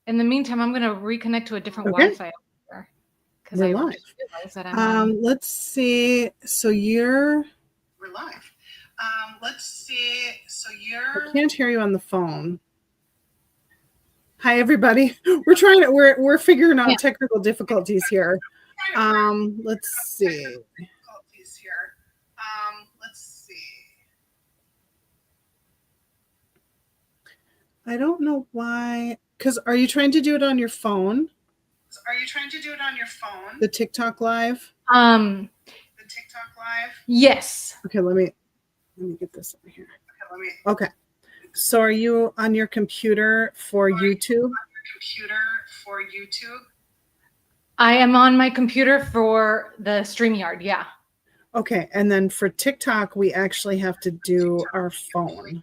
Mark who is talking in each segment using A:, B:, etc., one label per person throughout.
A: In the meantime, I'm going to reconnect to a different
B: Okay.
A: Wi-Fi because
B: We're
A: I
B: live.
A: just realized that I'm on.
B: Let's see. So we're
C: live. Let's see. So
B: I can't hear you on the phone. Hi, everybody. We're figuring out technical difficulties here. Let's see. I don't know why. Because are you trying to do it on your phone? The TikTok live?
A: Yes.
B: Okay, let me get this over here. Okay. So are you on your computer for YouTube?
A: I am on my computer for the StreamYard, yeah.
B: Okay, and then for TikTok, we actually have to do our phone.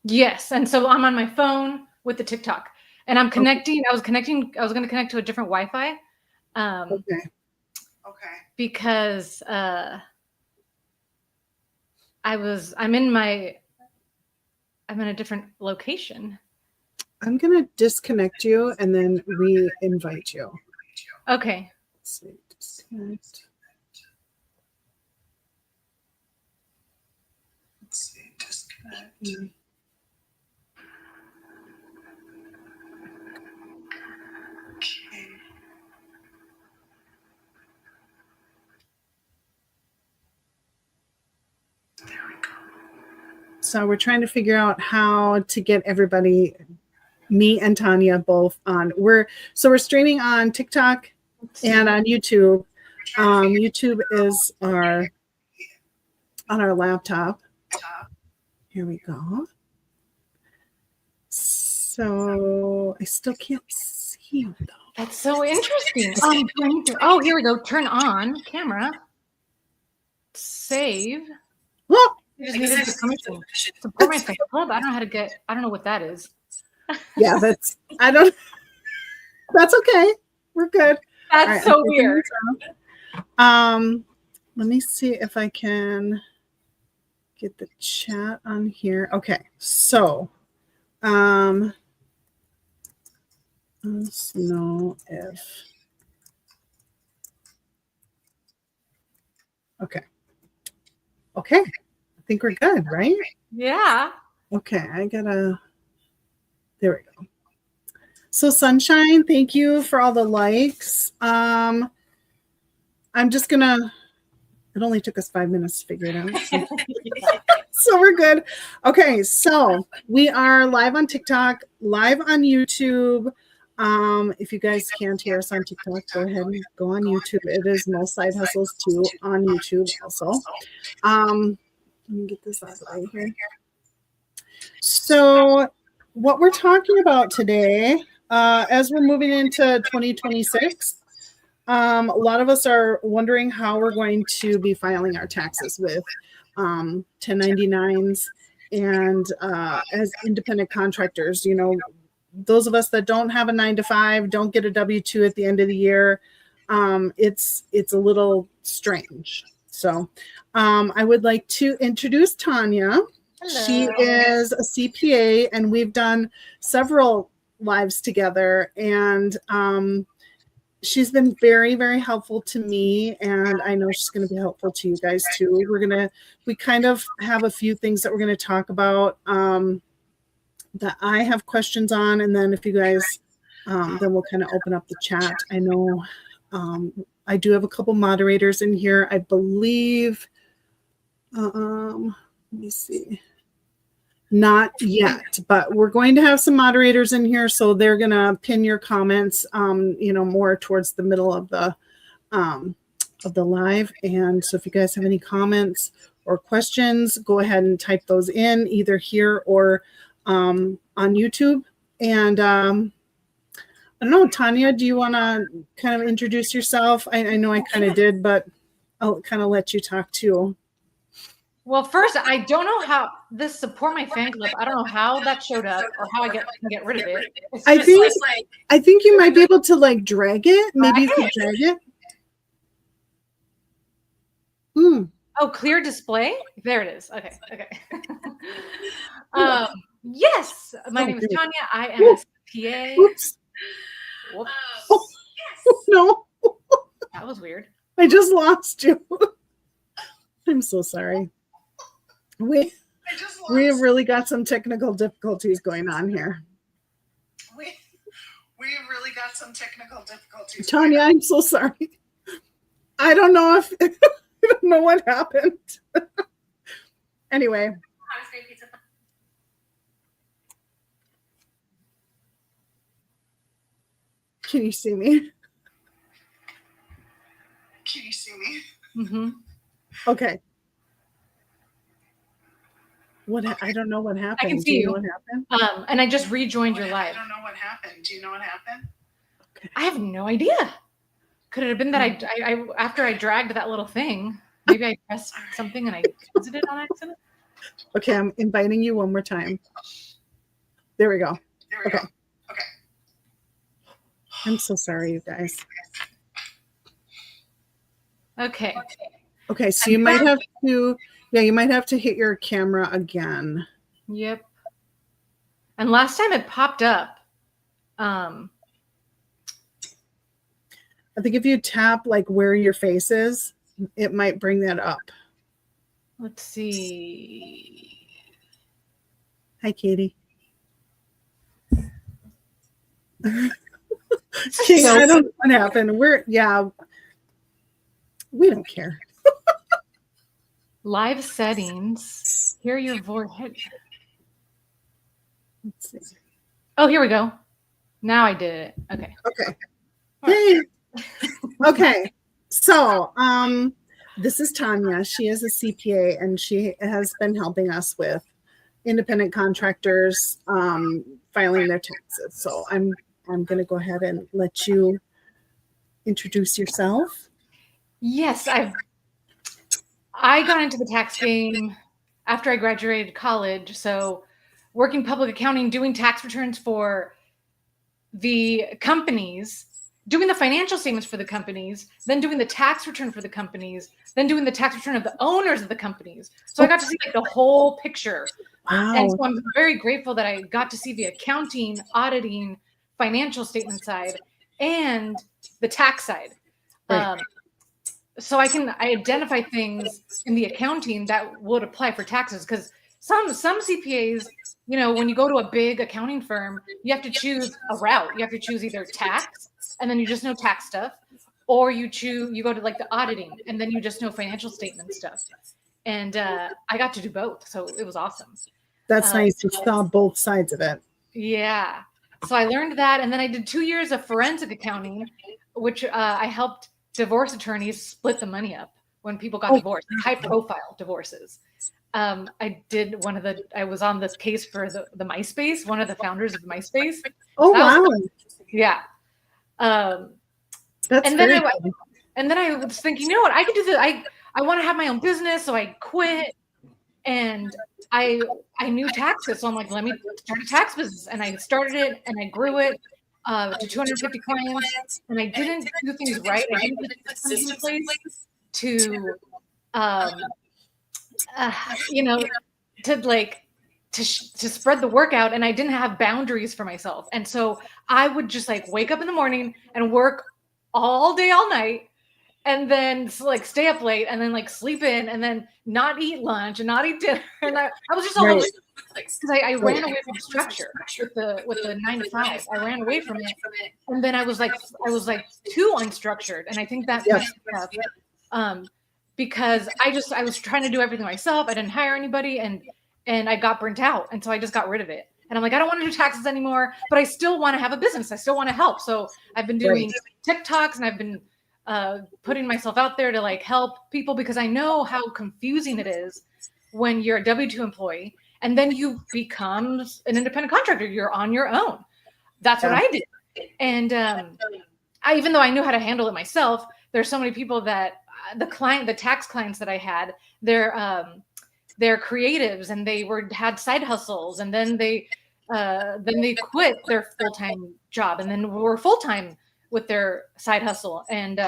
A: Yes, and so I'm on my phone with the TikTok, and I'm connecting. I was going to connect to a different Wi-Fi.
B: Okay.
A: Because I'm in a different location.
B: I'm going to disconnect you and then re-invite you.
A: Okay.
B: Let's see, disconnect. So we're trying to figure out how to get everybody, me and Tanya, both on. We're streaming on TikTok and on YouTube. YouTube is on our laptop. Here we go. So I still can't see you though.
A: That's so interesting. Oh, here we go. Turn on camera. Save.
B: Well,
A: Support my fan club. I don't know how to get. I don't know what that is.
B: Yeah, that's okay. We're good.
A: That's so weird.
B: Let me see if I can get the chat on here. Okay, so let's know if okay. I think we're good, right?
A: Yeah.
B: Okay, there we go. So Sunshine, thank you for all the likes. I'm just gonna, it only took us 5 minutes to figure it out. So, so we're good. Okay, so we are live on TikTok, live on YouTube. If you guys can't hear us on TikTok, go ahead and go on YouTube. It is Most Side Hustles 2 on YouTube also. Let me get this out of the way here. So what we're talking about today, as we're moving into 2026, a lot of us are wondering how we're going to be filing our taxes with 1099s and as independent contractors. You know, those of us that don't have a 9-to-5, don't get a W-2 at the end of the year, it's a little strange. So I would like to introduce Tanya.
A: Hello.
B: She is a CPA, and we've done several lives together, and she's been very, very helpful to me, and I know she's going to be helpful to you guys too. We kind of have a few things that we're going to talk about that I have questions on, and then if you guys, then we'll kind of open up the chat. I know I do have a couple moderators in here, I believe. Let me see. Not yet, but we're going to have some moderators in here, so they're going to pin your comments, more towards the middle of the live. And so if you guys have any comments or questions, go ahead and type those in either here or on YouTube. And I don't know, Tanya, do you want to kind of introduce yourself? I know I kind of did, but I'll kind of let you talk too.
A: Well, first, I don't know how this support my fan club. I don't know how that showed up or how I can get rid of it.
B: I think you might be able to like drag it. Maybe you could drag it.
A: Oh, clear display. There it is. Okay. Yes, my name is Tanya. I am a PA.
B: Oops.
A: Whoops.
B: Oh, no,
A: That was weird.
B: I just lost you. I'm so sorry. We
C: I just lost.
B: have really got some technical difficulties going on here.
C: We've really got some technical difficulties.
B: Tanya, I'm so sorry. I don't know if I don't know what happened. Anyway. Can you see me?
C: Can you see me?
A: Mm-hmm.
B: Okay. I don't know what happened.
A: I can see
B: Do
A: you.
B: know what happened?
A: And I just rejoined your live.
C: I don't know what happened. Do you know what happened?
A: I have no idea. Could it have been that I after I dragged that little thing, maybe I pressed something and I closed it on accident?
B: Okay, I'm inviting you one more time. There we go.
C: There we go. Okay.
B: I'm so sorry, you guys.
A: Okay.
B: Okay, so you might have to, you might have to hit your camera again.
A: Yep. And last time it popped up.
B: I think if you tap like where your face is, it might bring that up.
A: Let's see.
B: Hi, Katie. King, I don't know what happened. We don't care.
A: Live settings. Hear your voice.
B: Let's see.
A: Oh, here we go. Now I did it. Okay.
B: Okay. Hey. Okay. So, this is Tanya. She is a CPA and she has been helping us with independent contractors filing their taxes. So I'm going to go ahead and let you introduce yourself.
A: Yes, I got into the tax game after I graduated college. So working public accounting, doing tax returns for the companies, doing the financial statements for the companies, then doing the tax return for the companies, then doing the tax return of the owners of the companies. So I got to see like the whole picture.
B: Wow.
A: And so I'm very grateful that I got to see the accounting, auditing, financial statement side, and the tax side.
B: Right.
A: So I identify things in the accounting that would apply for taxes, because some CPAs, you know, when you go to a big accounting firm, you have to choose a route. You have to choose either tax, and then you just know tax stuff, or you go to like the auditing, and then you just know financial statement stuff. And I got to do both, so it was awesome.
B: That's nice. You saw both sides of it.
A: Yeah. So I learned that, and then I did 2 years of forensic accounting, which I helped divorce attorneys split the money up when people got divorced, high profile divorces. I was on this case for the MySpace, one of the founders of MySpace.
B: Oh, wow.
A: Yeah.
B: That's
A: and
B: very
A: then and then I was thinking, you know what, I could do this. I want to have my own business. So I quit, and I knew taxes. So I'm like, let me start a tax business. And I started it and I grew it to 250 clients, and I didn't do things right. I didn't put systems in place to, to spread the work out, and I didn't have boundaries for myself. And so I would just like wake up in the morning and work all day, all night, and then like stay up late, and then like sleep in, and then not eat lunch and not eat dinner. And I was just all over because I ran away from structure with the 9 to 5. I ran away from it, and then I was like too unstructured, and I think that messed me up because I was trying to do everything myself. I didn't hire anybody, and I got burnt out, and so I just got rid of it. And I'm like, I don't want to do taxes anymore, but I still want to have a business. I still want to help. So I've been doing TikToks, and I've been putting myself out there to like help people, because I know how confusing it is when you're a W-2 employee and then you become an independent contractor. You're on your own. That's what I did. And even though I knew how to handle it myself, there's so many people that the tax clients that I had, they're creatives, and they had side hustles, and then they quit their full-time job, and then were full-time with their side hustle, and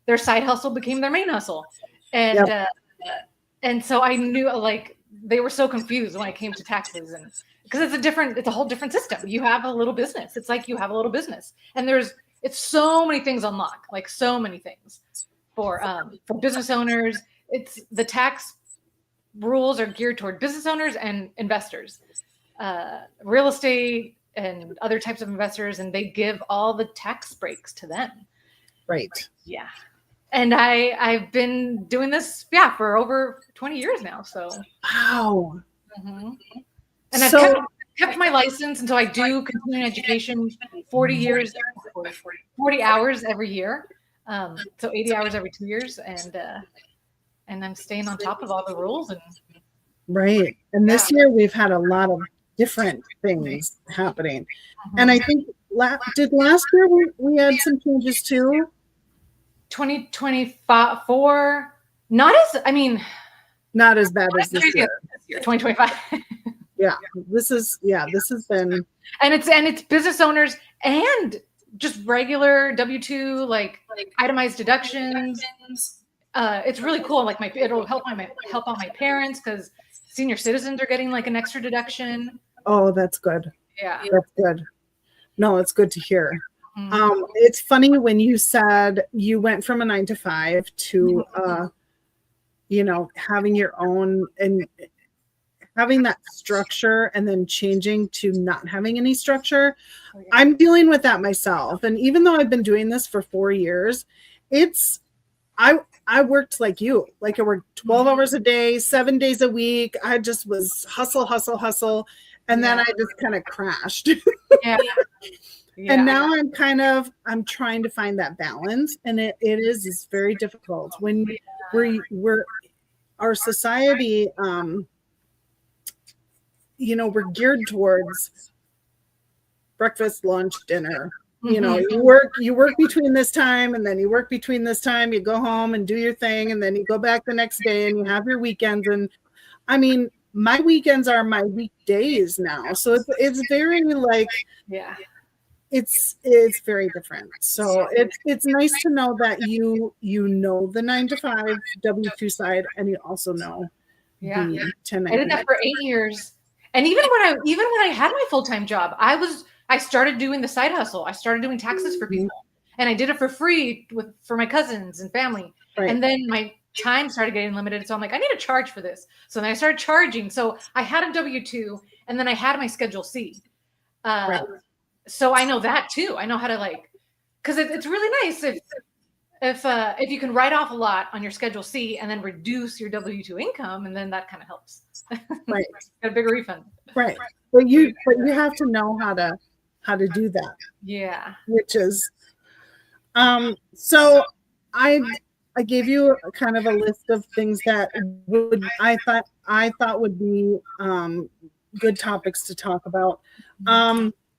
A: their side hustle became their main hustle. And so I knew like they were so confused when I came to taxes, and because it's a whole different system. You have a little business. It's like you have a little business, and it's so many things unlock, like so many things for business owners. It's the tax rules are geared toward business owners and investors, real estate and other types of investors, and they give all the tax breaks to them.
B: Right.
A: Yeah. And I've been doing this, for over 20 years now. So
B: wow.
A: Mm-hmm. And I've kept my license, and so I do continuing education 40 hours every year. So 80 hours every 2 years, and I'm staying on top of all the rules. And
B: right. And this year we've had a lot of different things happening.
A: Mm-hmm.
B: And I think last year we had some changes too.
A: 2024, not as bad as this year. 2025.
B: Yeah, this has been,
A: and it's business owners and just regular W-2, like itemized deductions. It's really cool. Like it'll help out my parents, because senior citizens are getting like an extra deduction.
B: Oh, that's good.
A: Yeah,
B: that's good. No, it's good to hear.
A: Mm-hmm.
B: It's funny when you said you went from a 9-to-5 to having your own and having that structure, and then changing to not having any structure.
A: Oh, yeah.
B: I'm dealing with that myself. And even though I've been doing this for 4 years, I worked like you. Like I worked 12 hours a day, 7 days a week. I just was hustle. And then I just kind of crashed.
A: Yeah. Yeah.
B: And now I'm trying to find that balance. And it's very difficult when we're our society, we're geared towards breakfast, lunch, dinner.
A: Mm-hmm.
B: You work between this time, and then you work between this time, you go home and do your thing, and then you go back the next day and you have your weekends. And I mean, my weekends are my weekdays now. So it's very it's very different. So it's nice to know that you know the 9-to-5 W-2 side, and you also know the 1099.
A: I did that for 8 years. And even when I had my full-time job, I started doing the side hustle. I started doing taxes for people, and I did it for free for my cousins and family. Right. And then my time started getting limited. So I'm like, I need to charge for this. So then I started charging. So I had a W-2, and then I had my Schedule C. Right. So I know that too. I know how to because it's really nice if you can write off a lot on your Schedule C and then reduce your W-2 income, and then that kind of helps.
B: Right.
A: Get a bigger refund.
B: Right. But you have to know how to do that.
A: Yeah.
B: Which is so I gave you kind of a list of things that I thought would be good topics to talk about.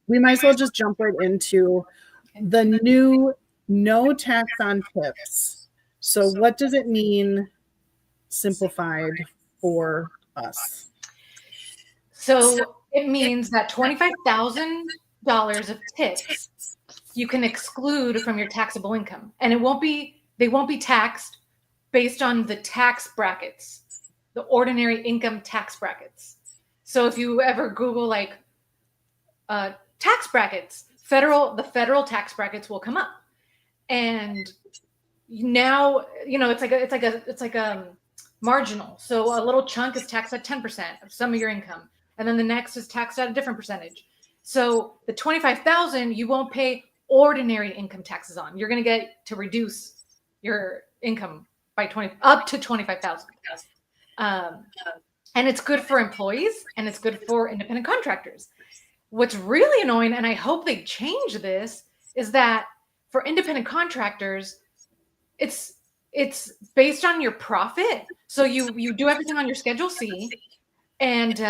B: We might as well just jump right into the new no tax on tips. So what does it mean, simplified for us?
A: So it means that $25,000 of tips you can exclude from your taxable income, and they won't be taxed based on the tax brackets, the ordinary income tax brackets. So if you ever Google tax brackets, the federal tax brackets will come up, and now it's like a marginal. So a little chunk is taxed at 10% of some of your income, and then the next is taxed at a different percentage. So the $25,000 you won't pay ordinary income taxes on. You're going to get to reduce your income by up to $25,000. And it's good for employees, and it's good for independent contractors. What's really annoying, and I hope they change this, is that for independent contractors, it's based on your profit. So you do everything on your Schedule C, and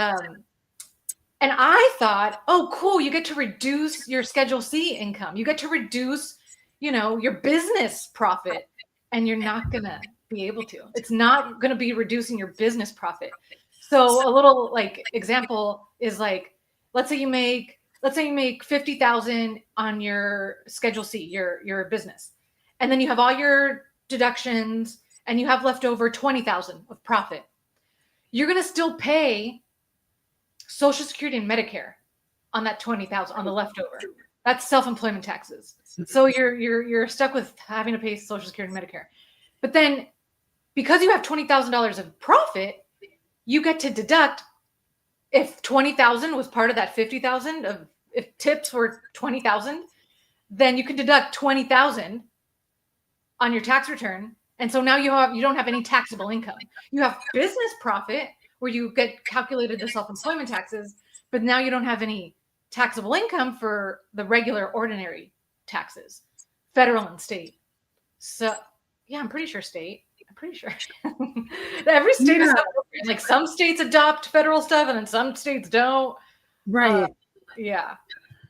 A: I thought, oh, cool, you get to reduce your Schedule C income. You get to reduce, your business profit, and you're not gonna be able to. It's not gonna be reducing your business profit. So a little example is let's say you make $50,000 on your Schedule C, your business, and then you have all your deductions, and you have left over $20,000 of profit. you're going to still pay Social Security and Medicare on that 20,000 on the leftover. That's self-employment taxes. So you're stuck with having to pay Social Security and Medicare. But then because you have $20,000 of profit, you get to deduct, if 20,000 was part of that 50,000 of, if tips were 20,000, then you can deduct 20,000 on your tax return. And so now you don't have any taxable income. You have business profit where you get calculated the self-employment taxes, but now you don't have any taxable income for the regular ordinary taxes, federal and state. So yeah, I'm pretty sure state. I'm pretty sure every state is so different. Like some states adopt federal stuff and then some states don't.
B: Right.
A: Yeah.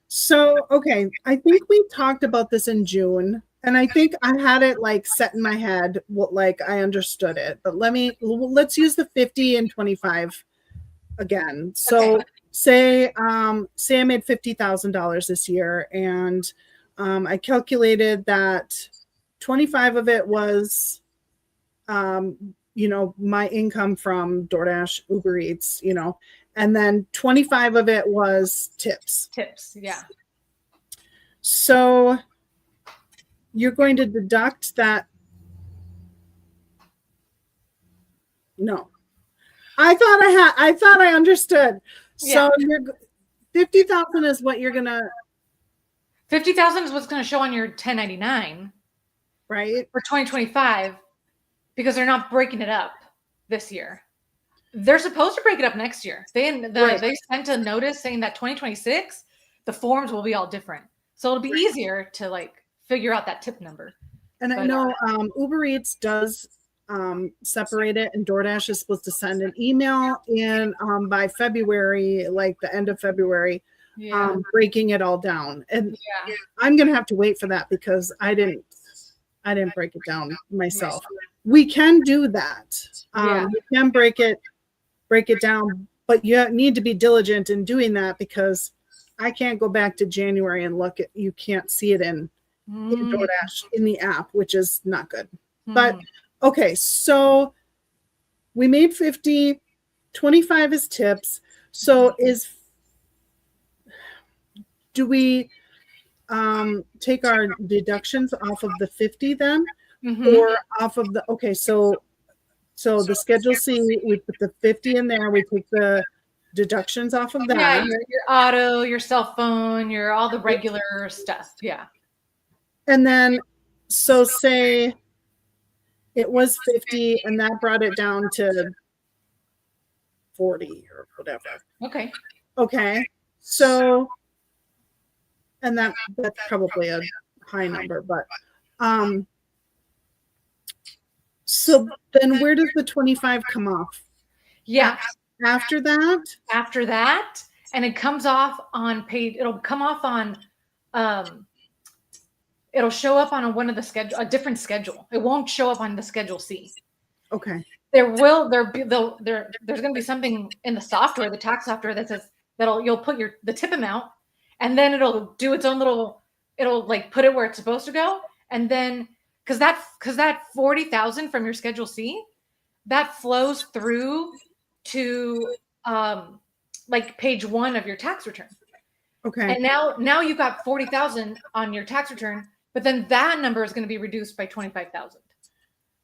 B: So, okay, I think we talked about this in June, and I think I had it like set in my head, like I understood it. But let's use the 50 and 25 again. So
A: Okay.
B: say I made $50,000 this year, and I calculated that 25 of it was my income from DoorDash, Uber Eats, and then 25 of it was tips.
A: Yeah.
B: So you're going to deduct that. No, I thought I understood. So you're 50,000 is what you're gonna.
A: 50,000 is what's going to show on your 1099,
B: right,
A: for 2025, because they're not breaking it up this year. They're supposed to break it up next year. They sent a notice saying that 2026, the forms will be all different. So it'll be easier to like figure out that tip number.
B: And I know Uber Eats does separate it, and DoorDash is supposed to send an email in by February, like the end of February, breaking it all down. And I'm gonna have to wait for that because I didn't break it down myself. We can do that. We can break it down, but you need to be diligent in doing that because I can't go back to January and look at, you can't see it in DoorDash in the app, which is not good. But okay, so we made 50, 25 is tips. So do we take our deductions off of the 50 then? Or off of the, okay, so the Schedule C, we put the 50 in there, we take the deductions off of that.
A: Yeah, your auto, your cell phone, your all the regular stuff. Yeah.
B: And then, so say it was 50 and that brought it down to 40 or whatever.
A: Okay.
B: Okay. So, and that's probably a high number, but so then where does the 25 come off?
A: Yeah.
B: After that?
A: After that, and it comes off on page, it'll come off on it'll show up on a different schedule. It won't show up on the Schedule C.
B: Okay.
A: There's going to be something in the software, the tax software, that says you'll put the tip amount, and then it'll do its own it'll like put it where it's supposed to go, and then because that 40,000 from your Schedule C, that flows through to like page 1 of your tax return.
B: Okay.
A: And now you've got 40,000 on your tax return, but then that number is going to be reduced by 25,000.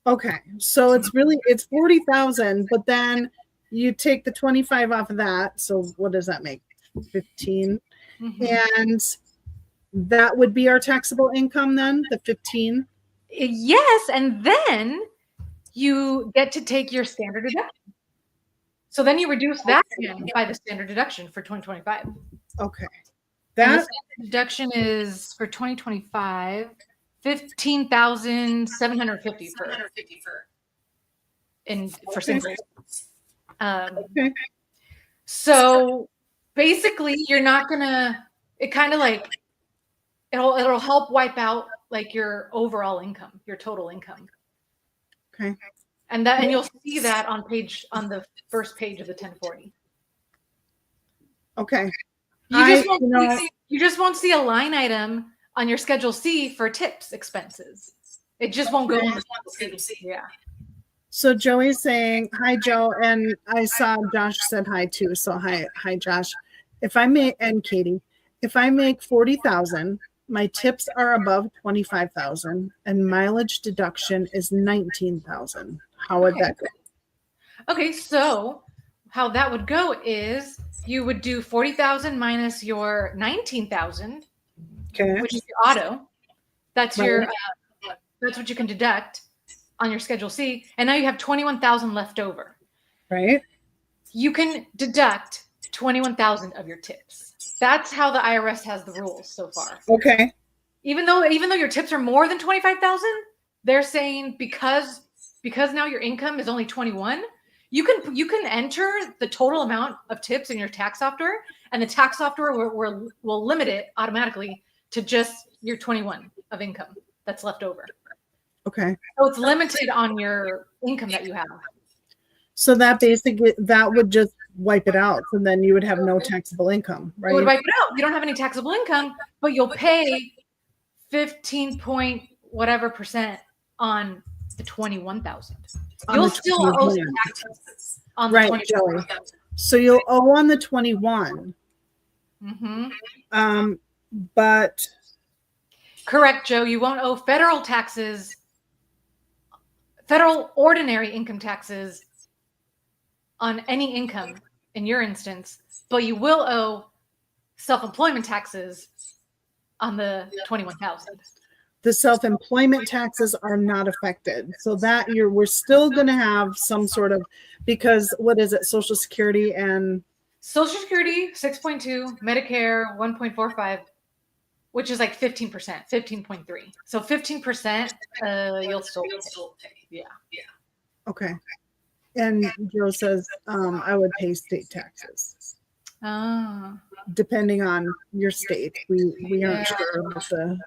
B: Okay. So it's 40,000, but then you take the 25 off of that. So what does that make? 15. And that would be our taxable income then, the 15.
A: Yes, and then you get to take your standard deduction. So then you reduce that again by the standard deduction for 2025.
B: Okay.
A: That deduction is for 2025, 15,750 for singles.
B: Okay.
A: So basically, you're not gonna. It kind of like it'll help wipe out like your overall income, your total income.
B: Okay.
A: And you'll see that on the first page of the 1040.
B: Okay.
A: You just won't see a line item on your Schedule C for tips expenses. It just won't go on the Schedule C. Yeah.
B: So Joey's saying, hi, Joe. And I saw Josh said hi too. So hi, Josh. If I make, and Katie, if I make 40,000, my tips are above 25,000 and mileage deduction is 19,000. How would that go?
A: Okay, so how that would go is you would do 40,000 minus your 19,000,
B: Okay.
A: which is your auto. That's
B: Right.
A: your that's what you can deduct on your Schedule C, and now you have 21,000 left over.
B: Right.
A: You can deduct 21,000 of your tips. That's how the IRS has the rules so far.
B: Okay.
A: Even though your tips are more than 25,000, they're saying because now your income is only 21, you can enter the total amount of tips in your tax software, and the tax software will limit it automatically to just your 21 of income that's left over.
B: Okay.
A: So it's limited on your income that you have.
B: So that basically, that would just wipe it out. So then you would have no taxable income, right?
A: It would wipe it out. You don't have any taxable income, but you'll pay 15 point whatever percent on the 21,000. You'll still owe some taxes on the
B: Right,
A: 21,000.
B: So you'll owe on the 21.
A: Mm-hmm.
B: But
A: Correct, Joe. You won't owe federal taxes, federal ordinary income taxes on any income in your instance, but you will owe self-employment taxes on the 21,000.
B: the self-employment taxes are not affected. So that we're still going to have some sort of, because what is it? Social Security and
A: Social Security 6.2, Medicare 1.45, which is like 15%, 15.3. So 15%, you'll still pay. Yeah.
B: okay. And Joe says, I would pay state taxes.
A: Ah.
B: Depending on your state. We aren't sure about the.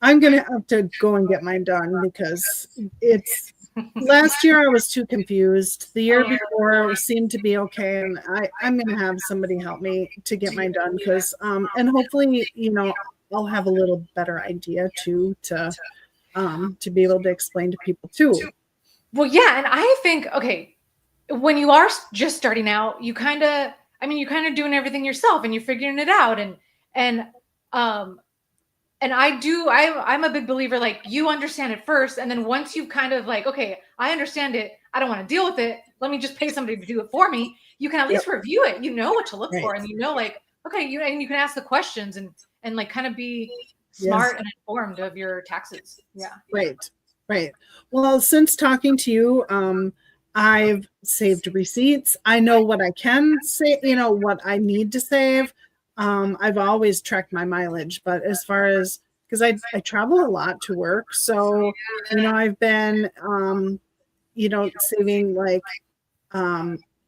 B: I'm going to have to go and get mine done because it's last year I was too confused. The year before seemed to be okay. And I'm going to have somebody help me to get mine done because, and hopefully, I'll have a little better idea too, to be able to explain to people too.
A: Well, yeah. And I think, okay, when you are just starting out, you're kind of doing everything yourself and you're figuring it out. And I'm a big believer, like you understand it first. And then once you kind of like, okay, I understand it. I don't want to deal with it. Let me just pay somebody to do it for me. You can at least review it. You know what to look for. And like, okay, and you can ask the questions and like kind of be smart and informed of your taxes. Yeah.
B: Right. Well, since talking to you, I've saved receipts. I know what I can say, what I need to save. I've always tracked my mileage, but as far as, because I travel a lot to work. So, I've been, saving like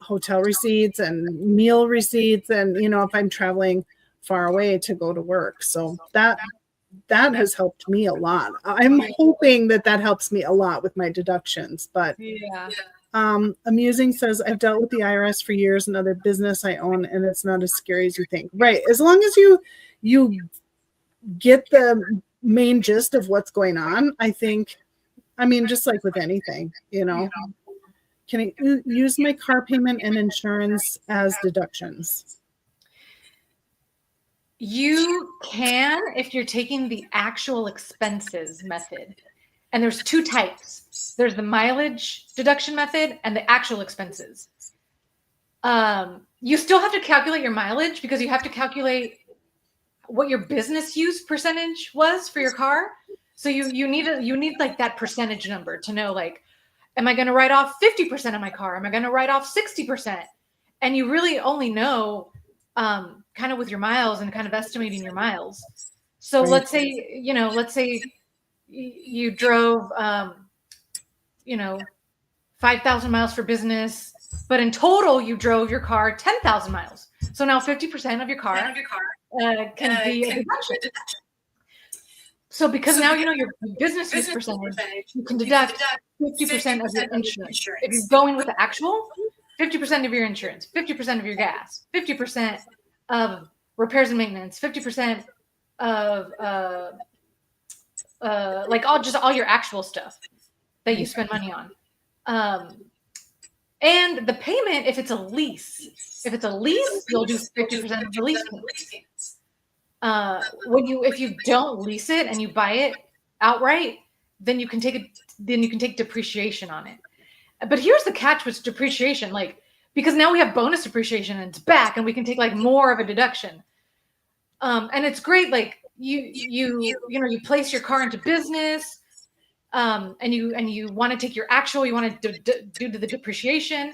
B: hotel receipts and meal receipts. And, if I'm traveling far away to go to work. So that has helped me a lot. I'm hoping that helps me a lot with my deductions, but Amusing says, I've dealt with the IRS for years, another business I own, and it's not as scary as you think. Right. As long as you get the main gist of what's going on, I think, just like with anything, Can I use my car payment and insurance as deductions?
A: You can if you're taking the actual expenses method. And there's two types. There's the mileage deduction method and the actual expenses. You still have to calculate your mileage because you have to calculate what your business use percentage was for your car. So you need like that percentage number to know, like, am I going to write off 50% of my car? Am I going to write off 60%? And you really only know kind of with your miles and kind of estimating your miles. So let's say you drove 5,000 miles for business, but in total you drove your car 10,000 miles. So now 50% of your car can be a deduction. So because now you know your business use percentage, you can deduct 50% of your insurance. If you're going with the actual, 50% of your insurance, 50% of your gas, 50% of repairs and maintenance, 50% of like all your actual stuff that you spend money on. And the payment, if it's a lease, you'll do 50% of the lease payments. If you don't lease it and you buy it outright, then you can take depreciation on it. But here's the catch with depreciation, because now we have bonus depreciation and it's back, and we can take more of a deduction. And it's great. You place your car into business, and you want to take your actual, you want to do the depreciation,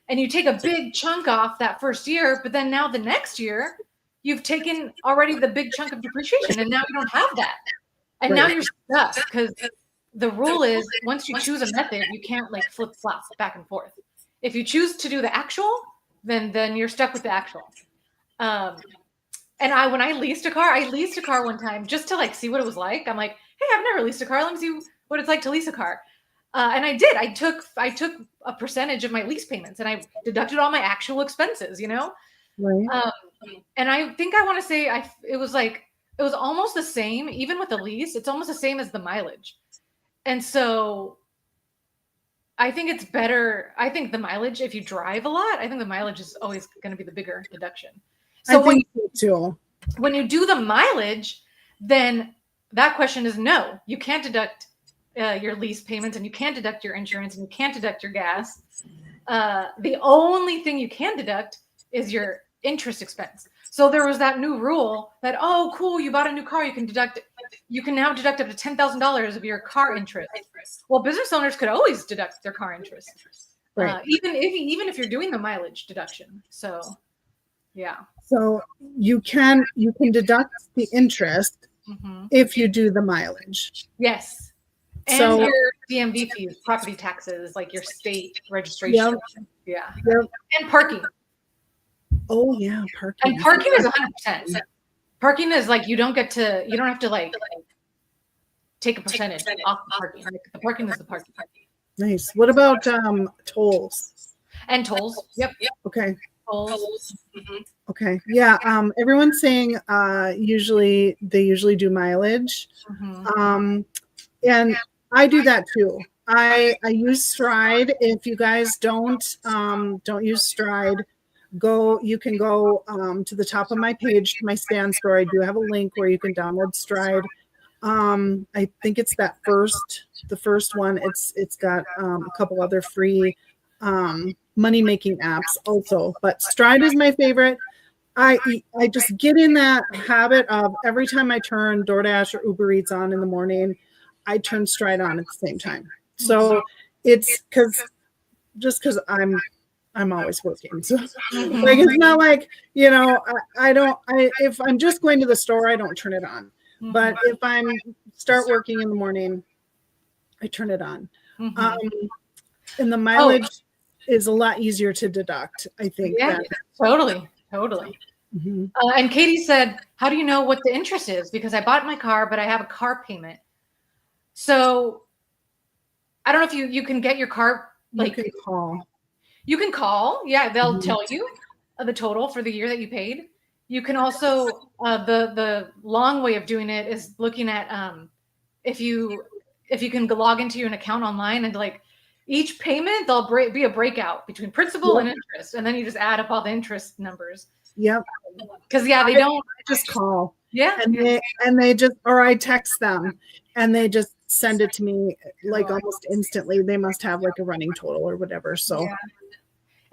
A: and you take a big chunk off that first year, but then now the next year you've taken already the big chunk of depreciation, and now you don't have that, and now you're stuck, because the rule is once you choose a method, you can't flip flop back and forth. If you choose to do the actual, then you're stuck with the actual. And when I leased a car one time just to see what it was like. I'm like, hey, I've never leased a car. Let me see what it's like to lease a car. And I did. I took a percentage of my lease payments, and I deducted all my actual expenses,
B: Right.
A: And I think I want to say it was almost the same, even with the lease. It's almost the same as the mileage. And so I think it's better. I think the mileage, if you drive a lot, I think the mileage is always going to be the bigger deduction. So
B: I think so too.
A: When you do the mileage, then that question is no. You can't deduct your lease payments, and you can't deduct your insurance, and you can't deduct your gas. The only thing you can deduct is your interest expense. So there was that new rule that, oh, cool, you bought a new car, you can now deduct up to $10,000 of your car interest. Well, business owners could always deduct their car interest,
B: Right.
A: even if you're doing the mileage deduction. So, yeah.
B: So you can deduct the interest if you do the mileage.
A: Yes. And
B: So
A: your DMV fees, property taxes, your state registration. Yeah. And parking.
B: Oh yeah, parking.
A: And parking is 100%. Parking is you don't have to take a percentage off the parking. The parking is the parking.
B: Nice. What about tolls?
A: And tolls. Yep.
B: Okay.
A: Tolls.
B: Okay. Yeah. Everyone's saying they usually do mileage. And I do that too. I use Stride. If you guys don't use Stride, you can go to the top of my page, to my Stan store. I do have a link where you can download Stride. I think it's the first one. It's got a couple other free money making apps also, but Stride is my favorite. I just get in that habit of every time I turn DoorDash or Uber Eats on in the morning, I turn Stride on at the same time. So it's because I'm always working. So it's not if I'm just going to the store, I don't turn it on. But if I'm start working in the morning, I turn it on. And the mileage is a lot easier to deduct, I think.
A: Yeah, totally. And Katie said, how do you know what the interest is? Because I bought my car, but I have a car payment. So I don't know if you can get your car,
B: you can call.
A: You can call. Yeah, they'll tell you the total for the year that you paid. You can also, the long way of doing it is looking at if you can log into your account online, and each payment, there'll be a breakout between principal and interest. And then you just add up all the interest numbers.
B: Yep.
A: Because they don't
B: just call.
A: Yeah.
B: And they just, or I text them and they just send it to me almost instantly. They must have a running total or whatever. So.
A: Yeah.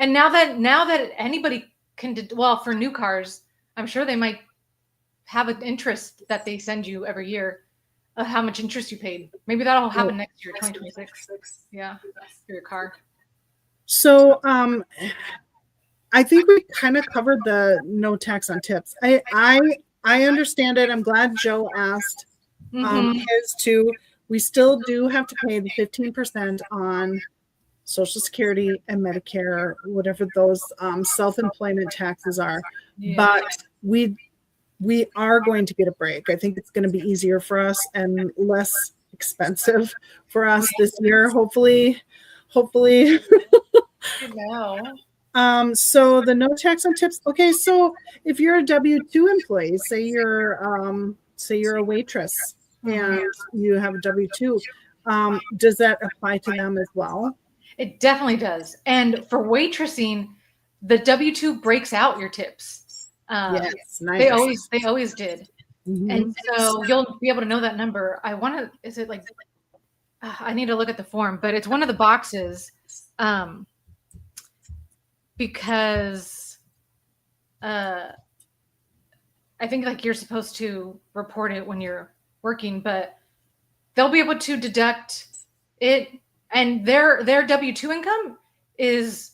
A: And now that anybody can, for new cars, I'm sure they might have an interest that they send you every year of how much interest you paid. Maybe that'll happen next year, 2026. Yeah, for your car.
B: So I think we kind of covered the no tax on tips. I understand it. I'm glad Joe asked his too. We still do have to pay the 15% on Social Security and Medicare, whatever those self-employment taxes are. Yeah. But we are going to get a break. I think it's going to be easier for us and less expensive for us this year. Hopefully. So the no tax on tips. Okay, so if you're a W-2 employee, say you're a waitress and you have a W-2, does that apply to them as well?
A: It definitely does. And for waitressing, the W-2 breaks out your tips.
B: Yes, nice.
A: They always did.
B: Mhm.
A: And so you'll be able to know that number. Is it like, I need to look at the form, but it's one of the boxes, because I think like you're supposed to report it when you're working, but they'll be able to deduct it, and their W-2 income is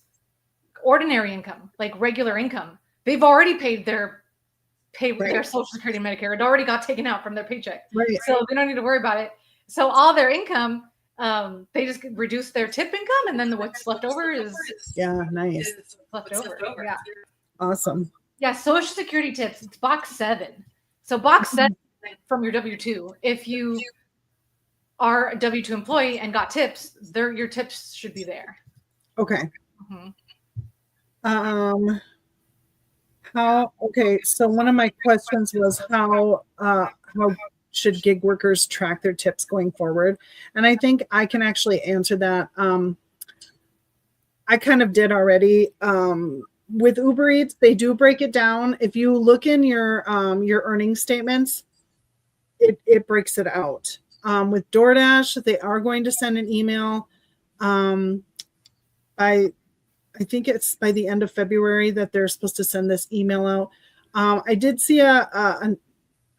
A: ordinary income, like regular income. They've already paid their Social Security and Medicare. It already got taken out from their paycheck, so they don't need to worry about it. So all their income, they just reduce their tip income, and then what's left over is
B: nice.
A: is left over. Yeah,
B: Awesome.
A: yeah. Social Security tips. It's box 7. So box 7 from your W-2. If you are a W-2 employee and got tips, your tips should be there.
B: Okay.
A: Mm-hmm.
B: So one of my questions was how should gig workers track their tips going forward? And I think I can actually answer that. I kind of did already. With Uber Eats, they do break it down. If you look in your earnings statements, it breaks it out. With DoorDash, they are going to send an email. I think it's by the end of February that they're supposed to send this email out. I did see a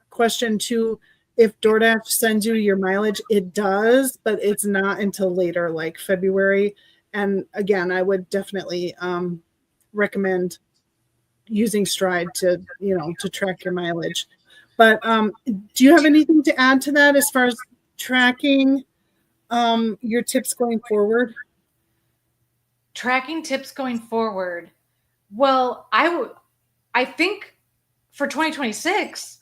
B: question too. If DoorDash sends you your mileage, it does, but it's not until later, like February. And again, I would definitely recommend using Stride to track your mileage. But do you have anything to add to that as far as tracking your tips going forward?
A: Tracking tips going forward. Well, I think for 2026,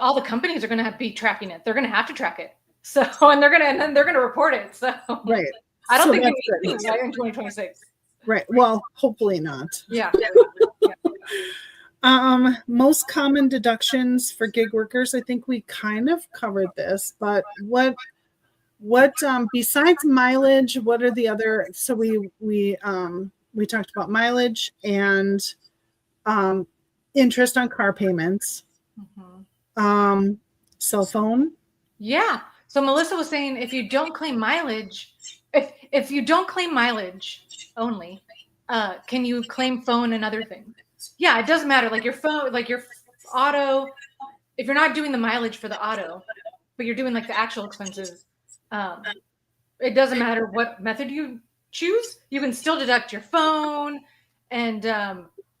A: all the companies are going to be tracking it. They're going to have to track it. So, and then they're going to report it. So,
B: right.
A: I don't think we need to in 2026.
B: Right. Well, hopefully not.
A: Yeah.
B: Most common deductions for gig workers. I think we kind of covered this, but what besides mileage, what are the other? So we talked about mileage and interest on car payments, cell phone.
A: Yeah. So Melissa was saying if you don't claim mileage, if you don't claim mileage only, can you claim phone and other things? Yeah, it doesn't matter. Like your phone, like your auto. If you're not doing the mileage for the auto, but you're doing like the actual expenses, it doesn't matter what method you choose. You can still deduct your phone and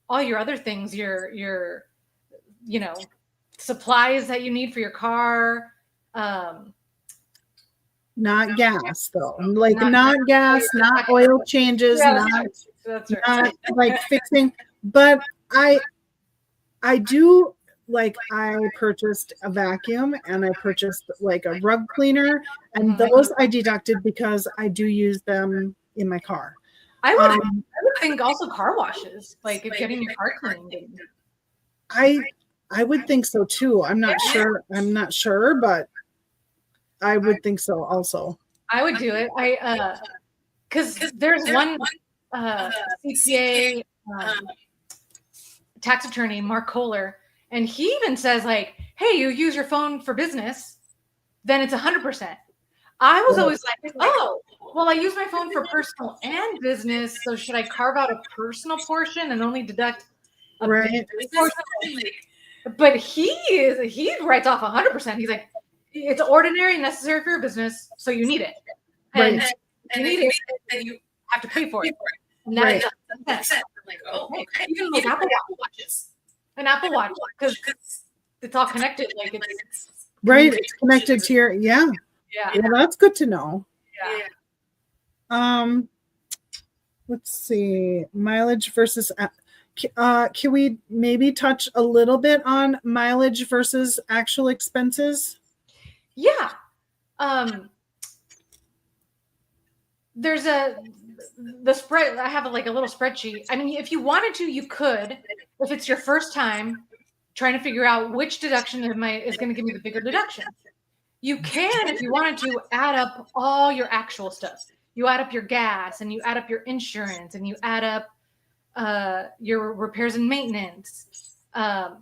A: all your other things, your supplies that you need for your car.
B: Not gas though, like not gas, not oil changes,
A: that's right.
B: Not like fixing. But I do, like, I purchased a vacuum and I purchased like a rug cleaner, and those I deducted because I do use them in my car.
A: I would think also car washes, like if getting your car cleaned.
B: I would think so too. I'm not sure, but I would think so also.
A: I would do it. Because there's one CPA tax attorney, Mark Kohler, and he even says like, hey, you use your phone for business, then it's 100%. I was always like, oh, well, I use my phone for personal and business, so should I carve out a personal portion and only deduct a business portion? But he writes off 100%. He's like, it's ordinary and necessary for your business, so you need it. And you need it, and you have to pay for it. And that is like, oh, okay. Even like Apple Watches. An Apple Watch, because it's all connected. Like it's
B: right. It's connected to your Yeah, that's good to know.
A: Yeah.
B: Let's see. Mileage versus can we maybe touch a little bit on mileage versus actual expenses?
A: Yeah. There's the spread. I have like a little spreadsheet. I mean, if you wanted to, you could. If it's your first time trying to figure out which deduction is going to give me the bigger deduction, you can, if you wanted to, add up all your actual stuff. you add up your gas, and you add up your insurance, and you add up your repairs and maintenance, and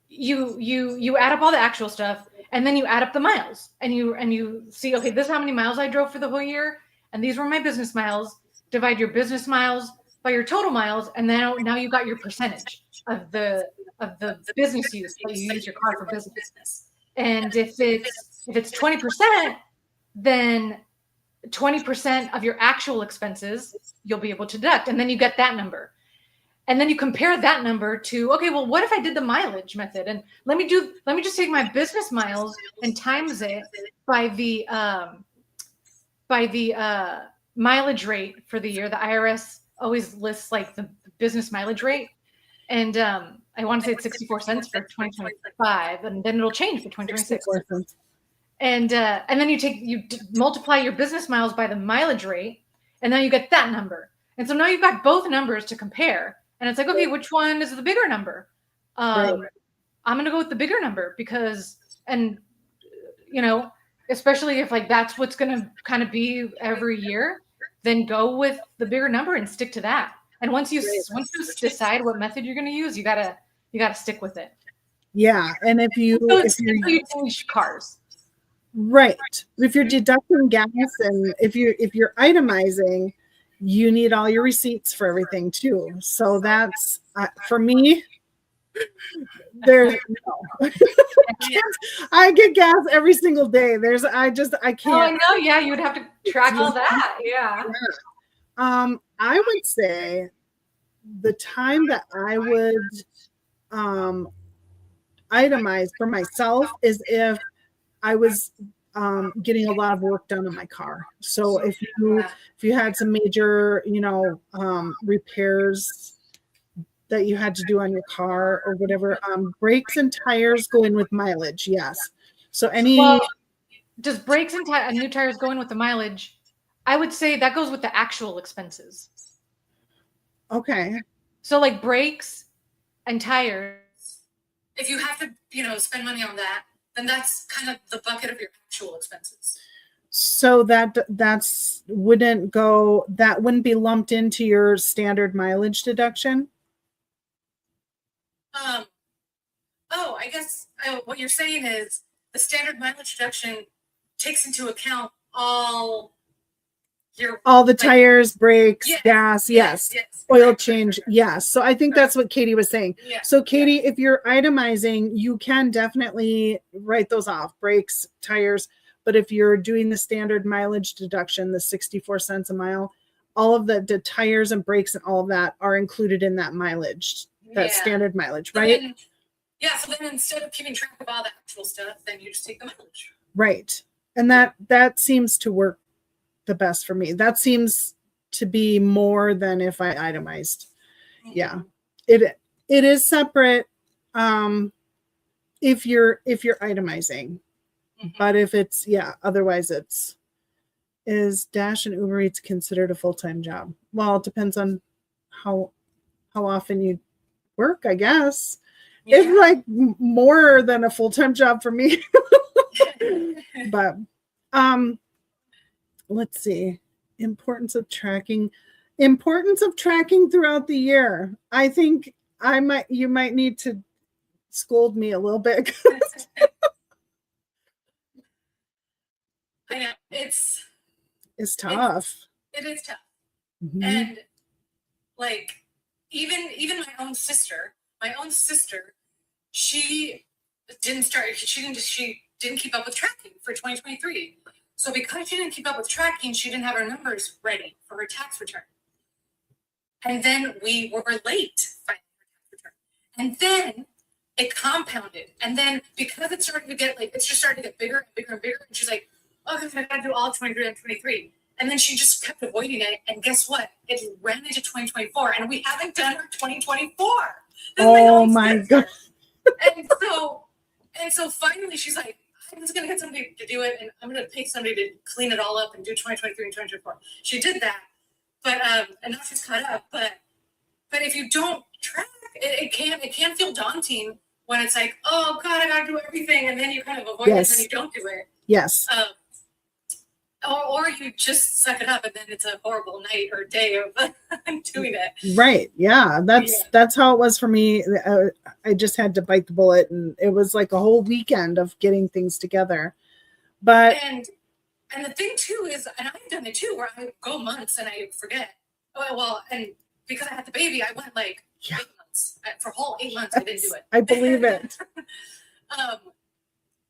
A: you add up all the actual stuff, and then you add up the miles, and you see, okay, this is how many miles I drove for the whole year, and these were my business miles. Divide your business miles by your total miles, and then now you got your percentage of the business use that you use your car for business. And if it's 20%, then 20% of your actual expenses you'll be able to deduct, and then you get that number. And then you compare that number to, okay, well, what if I did the mileage method? And let me just take my business miles and times it by the mileage rate for the year. The IRS always lists like the business mileage rate. And I want to say it's 64 cents for 2025, and then it'll change for 2026. And then you multiply your business miles by the mileage rate, and then you get that number. And so now you've got both numbers to compare. And it's like, okay, which one is the bigger number? I'm going to go with the bigger number because, and especially if like that's what's going to kind of be every year, then go with the bigger number and stick to that. And once you decide what method you're going to use, you gotta stick with it.
B: Yeah, and if you
A: change cars,
B: right, if you're deducting gas and if you're itemizing, you need all your receipts for everything too. So that's for me. There's no. I get gas every single day. I can't.
A: Oh, I know. Yeah, you would have to track all that. Yeah.
B: I would say the time that I would itemize for myself is if I was getting a lot of work done on my car. So if you had some major, repairs that you had to do on your car or whatever, brakes and tires go in with mileage. Yes. So
A: does brakes and new tires go in with the mileage? I would say that goes with the actual expenses.
B: Okay.
A: So like brakes and tires, if you have to, spend money on that, then that's kind of the bucket of your actual expenses.
B: So that wouldn't be lumped into your standard mileage deduction?
A: I guess what you're saying is the standard mileage deduction takes into account all
B: the tires, brakes, gas, yes. Oil change, yes. So I think that's what Katie was saying. Yeah. So Katie, if you're itemizing, you can definitely write those off, brakes, tires. But if you're doing the standard mileage deduction, the 64 cents a mile, all of the tires and brakes and all of that are included in that mileage, that standard mileage, right?
A: So then instead of keeping track of all the actual stuff, then you just take the mileage.
B: Right. And that seems to work the best for me. That seems to be more than if I itemized. Mm-hmm. Yeah. It is separate if you're itemizing. Mm-hmm. But if it's otherwise is Dash and Uber Eats considered a full-time job? Well, it depends on how often you work, I guess. Yeah. It's like more than a full-time job for me. But let's see. Importance of tracking throughout the year. I think you might need to scold me a little bit.
A: I know it's
B: tough.
A: It is tough. Mm-hmm. And like even my own sister, she didn't keep up with tracking for 2023. So because she didn't keep up with tracking, she didn't have her numbers ready for her tax return. And then we were late filing her tax return. And then it compounded. And then because it started to get bigger and bigger and bigger, and she's like, okay, I gotta do all 23 and 23. And then she just kept avoiding it. And guess what? It ran into 2024. And we haven't done her 2024.
B: Oh my God.
A: And so finally she's like, I'm just going to get somebody to do it. And I'm going to pay somebody to clean it all up and do 2023 and 2024. She did that. But, and now she's caught up. But if you don't track, it can feel daunting when it's like, oh God, I got to do everything. And then you kind of avoid it and then you don't do it.
B: Yes.
D: or you just suck it up and then it's a horrible night or day of doing it.
B: Right. Yeah. That's how it was for me. I just had to bite the bullet, and it was like a whole weekend of getting things together. But
D: and the thing too is, and I've done it too, where I go months and I forget. Well, and because I had the baby, I went like 8 months. For a whole 8 months, I didn't do it.
B: I believe it.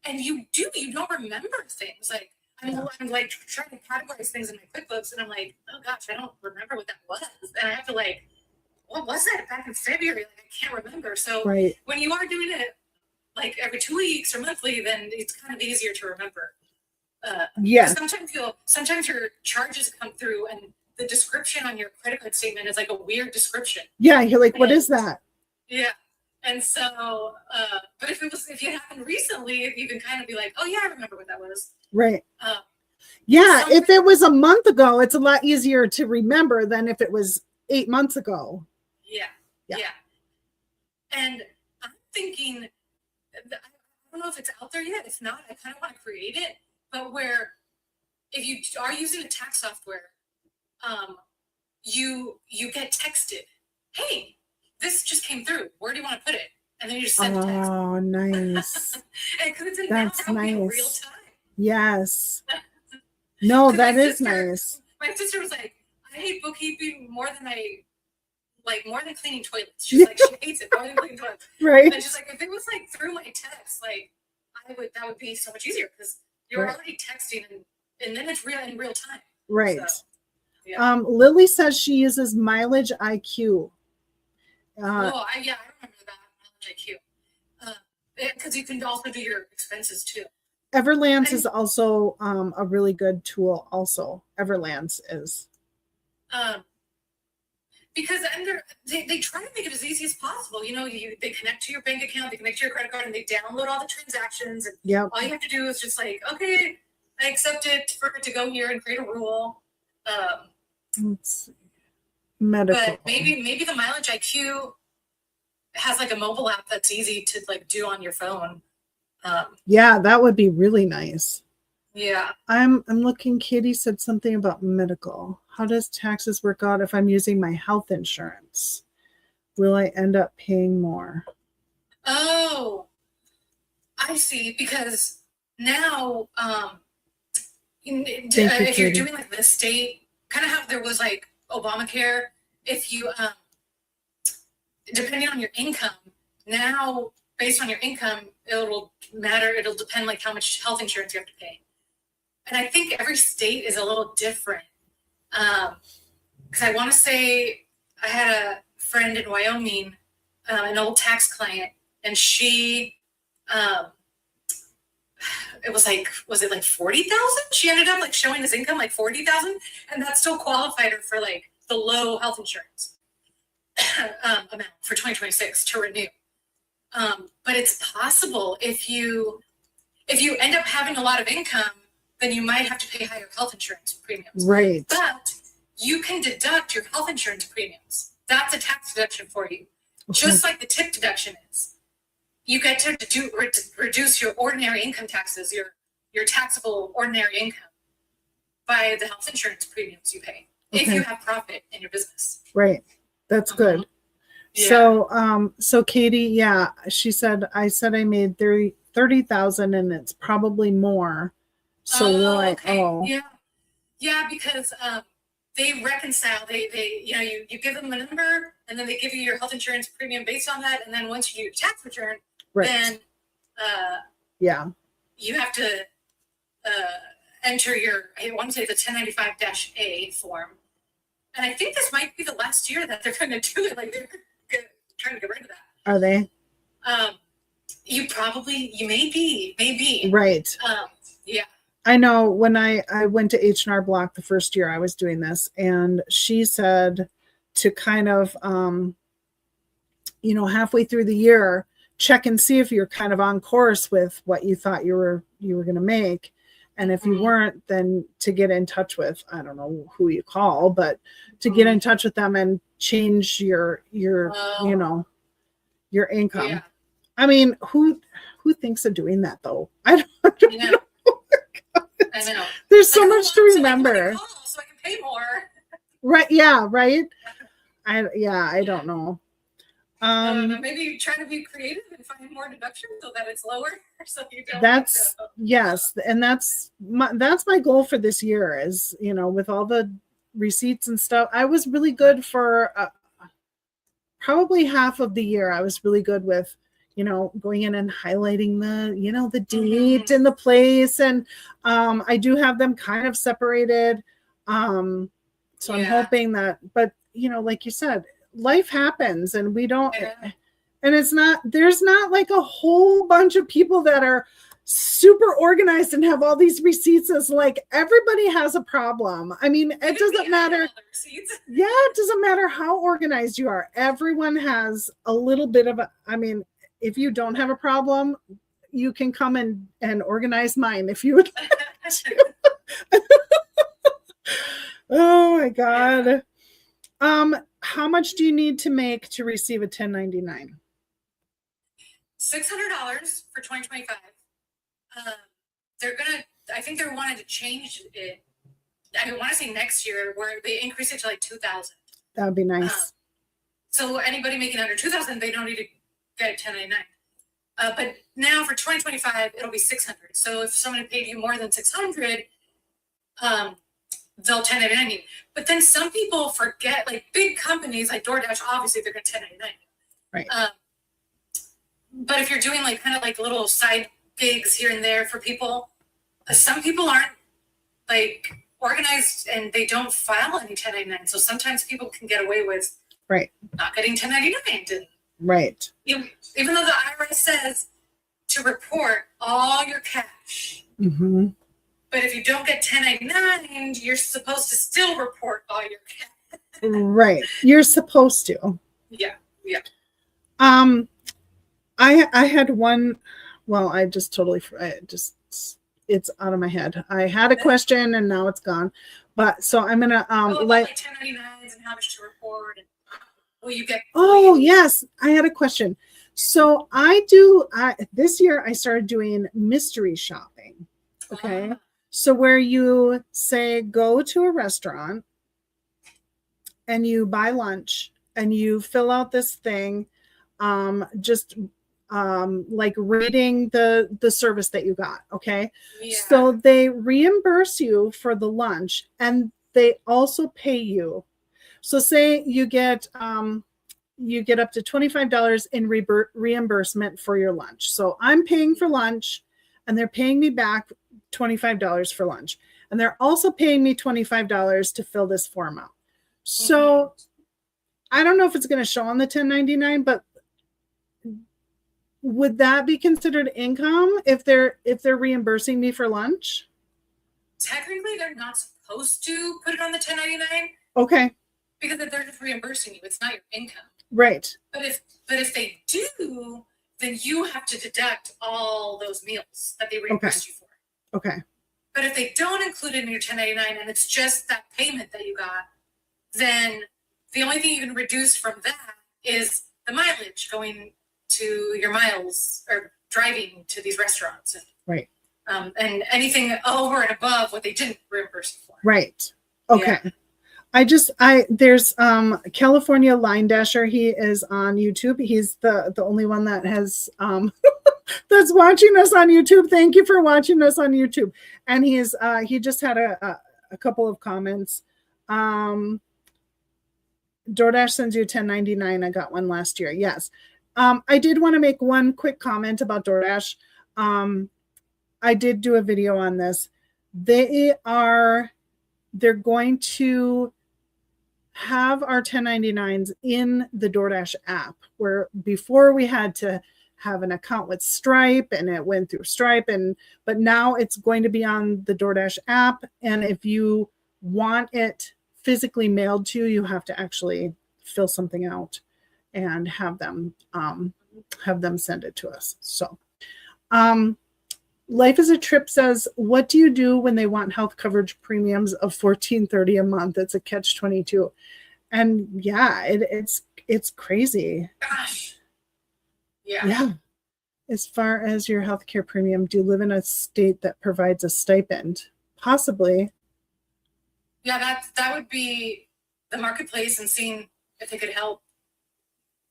D: And you don't remember things. Like I'm like trying to categorize things in my QuickBooks, and I'm like, oh gosh, I don't remember what that was, and I have to like, what was that back in February? Like I can't remember. So when you are doing it like every 2 weeks or monthly, then it's kind of easier to remember. Sometimes your charges come through and the description on your credit card statement is like a weird description.
B: Yeah, you're like, what is that?
D: Yeah. And so, but if it happened recently, you can kind of be like, oh yeah, I remember what that was.
B: Right. If it was a month ago, it's a lot easier to remember than if it was 8 months ago.
D: Yeah. And I'm thinking, I don't know if it's out there yet. If not, I kind of want to create it. But where, if you are using a tax software, you get texted, hey, this just came through. Where do you want to put it? And then you just send a text.
B: Oh, nice.
D: Because it's
B: That's
D: now
B: nice.
D: in real time.
B: Yes. No, that is nice.
D: My sister was like, I hate bookkeeping more than cleaning toilets. She's like, she hates it more than cleaning toilets.
B: Right.
D: And she's like, if it was like through my text, like that would be so much easier because you're already texting and then it's in real time.
B: Right.
D: So, yeah.
B: Lily says she uses Mileage IQ.
D: I remember that Mileage IQ. Because you can also do your expenses too.
B: Everlands is also a really good tool. Also, Everlands is.
D: Because they try to make it as easy as possible. You know, they connect to your bank account, they connect to your credit card, and they download all the transactions. And all you have to do is just like, okay, I accept it for it to go here and create a rule.
B: Let's see. Medical.
D: But maybe the Mileage IQ has like a mobile app that's easy to like do on your phone.
B: That would be really nice.
D: Yeah.
B: I'm looking. Katie said something about medical. How does taxes work out if I'm using my health insurance? Will I end up paying more?
D: Oh, I see. Because now, if you're doing like the state, kind of how there was like Obamacare, if you, depending on your income, now based on your income, it'll depend like how much health insurance you have to pay. And I think every state is a little different. Because I want to say I had a friend in Wyoming, an old tax client, and she, it was it like 40,000? She ended up like showing this income like 40,000, and that still qualified her for like the low health insurance amount for 2026 to renew. But it's possible if you end up having a lot of income, then you might have to pay higher health insurance premiums.
B: Right.
D: But you can deduct your health insurance premiums. That's a tax deduction for you, just like the tip deduction is. You get to reduce your ordinary income taxes, your taxable ordinary income, by the health insurance premiums you pay if you have profit in your business.
B: Right. That's good. Yeah. So Katie, she said, I made 30,000 and it's probably more. So
D: yeah, because they reconcile. They you give them a number and then they give you your health insurance premium based on that, and then once you do your tax return, then you have to enter your, I want to say the 1095-A form. And I think this might be the last year that they're going to do it. Like they're trying to get rid of that.
B: Are they?
D: You may be.
B: Right.
D: Yeah.
B: I know when I went to H&R Block the first year I was doing this, and she said to kind of, halfway through the year, check and see if you're kind of on course with what you thought you were going to make. And if you weren't, then to get in touch with, I don't know who you call, but to get in touch with them and change your income.
D: Yeah.
B: I mean, who thinks of doing that though? I don't know.
D: I know.
B: There's so
D: Like,
B: much to
D: I want
B: remember.
D: call so I can pay more.
B: Right. Yeah. Right. I don't know.
D: Maybe trying to be creative and find more deductions so that it's lower, so you don't.
B: That's yes, and that's my goal for this year. Is with all the receipts and stuff, I was really good for probably half of the year. I was really good with going in and highlighting the date and the place, and I do have them kind of separated. So I'm hoping that, but like you said, life happens, and we don't.
D: Yeah.
B: And there's not like a whole bunch of people that are super organized and have all these receipts. As like everybody has a problem. I mean, it doesn't matter. Yeah, it doesn't matter how organized you are. Everyone has a little bit of if you don't have a problem, you can come and organize mine if you would like to. Oh my God. How much do you need to make to receive a 1099?
D: $600 for 2025. I think they're wanting to change it. I want to say next year where they increase it to like 2,000.
B: That would be nice.
D: So anybody making under 2,000, they don't need to get a 1099. But now for 2025, it'll be 600. So if someone paid you more than 600, they'll 1099 you. But then some people forget, like big companies like DoorDash, obviously they're going to 1099 you.
B: Right.
D: But if you're doing like kind of like little side gigs here and there for people, some people aren't like organized and they don't file any 1099. So sometimes people can get away with not getting 1099.
B: Right.
D: Even though the IRS says to report all your cash.
B: Mm-hmm.
D: But if you don't get 1099, you're supposed to still report all your cash.
B: Right. You're supposed to.
D: Yeah. Yeah.
B: I had one. Well, it's out of my head. I had a question and now it's gone. But so I'm gonna
D: like 1099s and how much to report and will you get?
B: Yes, I had a question. So this year I started doing mystery shopping. Okay. So where you say go to a restaurant and you buy lunch and you fill out this thing, like rating the service that you got. Okay. Yeah. So they reimburse you for the lunch and they also pay you. So say you get up to $25 in reimbursement for your lunch. So I'm paying for lunch and they're paying me back $25 for lunch. And they're also paying me $25 to fill this form out. So I don't know if it's going to show on the 1099, but would that be considered income if they're reimbursing me for lunch?
D: Technically, they're not supposed to put it on the 1099.
B: Okay.
D: Because they're just reimbursing you. It's not your income.
B: Right.
D: But if they do, then you have to deduct all those meals that they reimbursed you for.
B: Okay.
D: But if they don't include it in your 1099 and it's just that payment that you got, then the only thing you can reduce from that is the mileage going to your miles or driving to these restaurants.
B: Right.
D: And anything over and above what they didn't reimburse you for.
B: Right. Okay. Yeah. There's California Line Dasher. He is on YouTube. He's the only one that has that's watching us on YouTube. Thank you for watching us on YouTube. And he just had a couple of comments. DoorDash sends you 1099. I got one last year. Yes. I did want to make one quick comment about DoorDash. I did do a video on this. They're going to have our 1099s in the DoorDash app, where before we had to have an account with Stripe and it went through Stripe, but now it's going to be on the DoorDash app. And if you want it physically mailed to you, you have to actually fill something out and have them send it to us. So, Life is a Trip says, what do you do when they want health coverage premiums of $14.30 a month? It's a catch-22. And yeah, it's crazy.
D: Gosh.
B: Yeah. As far as your healthcare premium, do you live in a state that provides a stipend? possibly.
D: Yeah, that would be the marketplace and seeing if they could help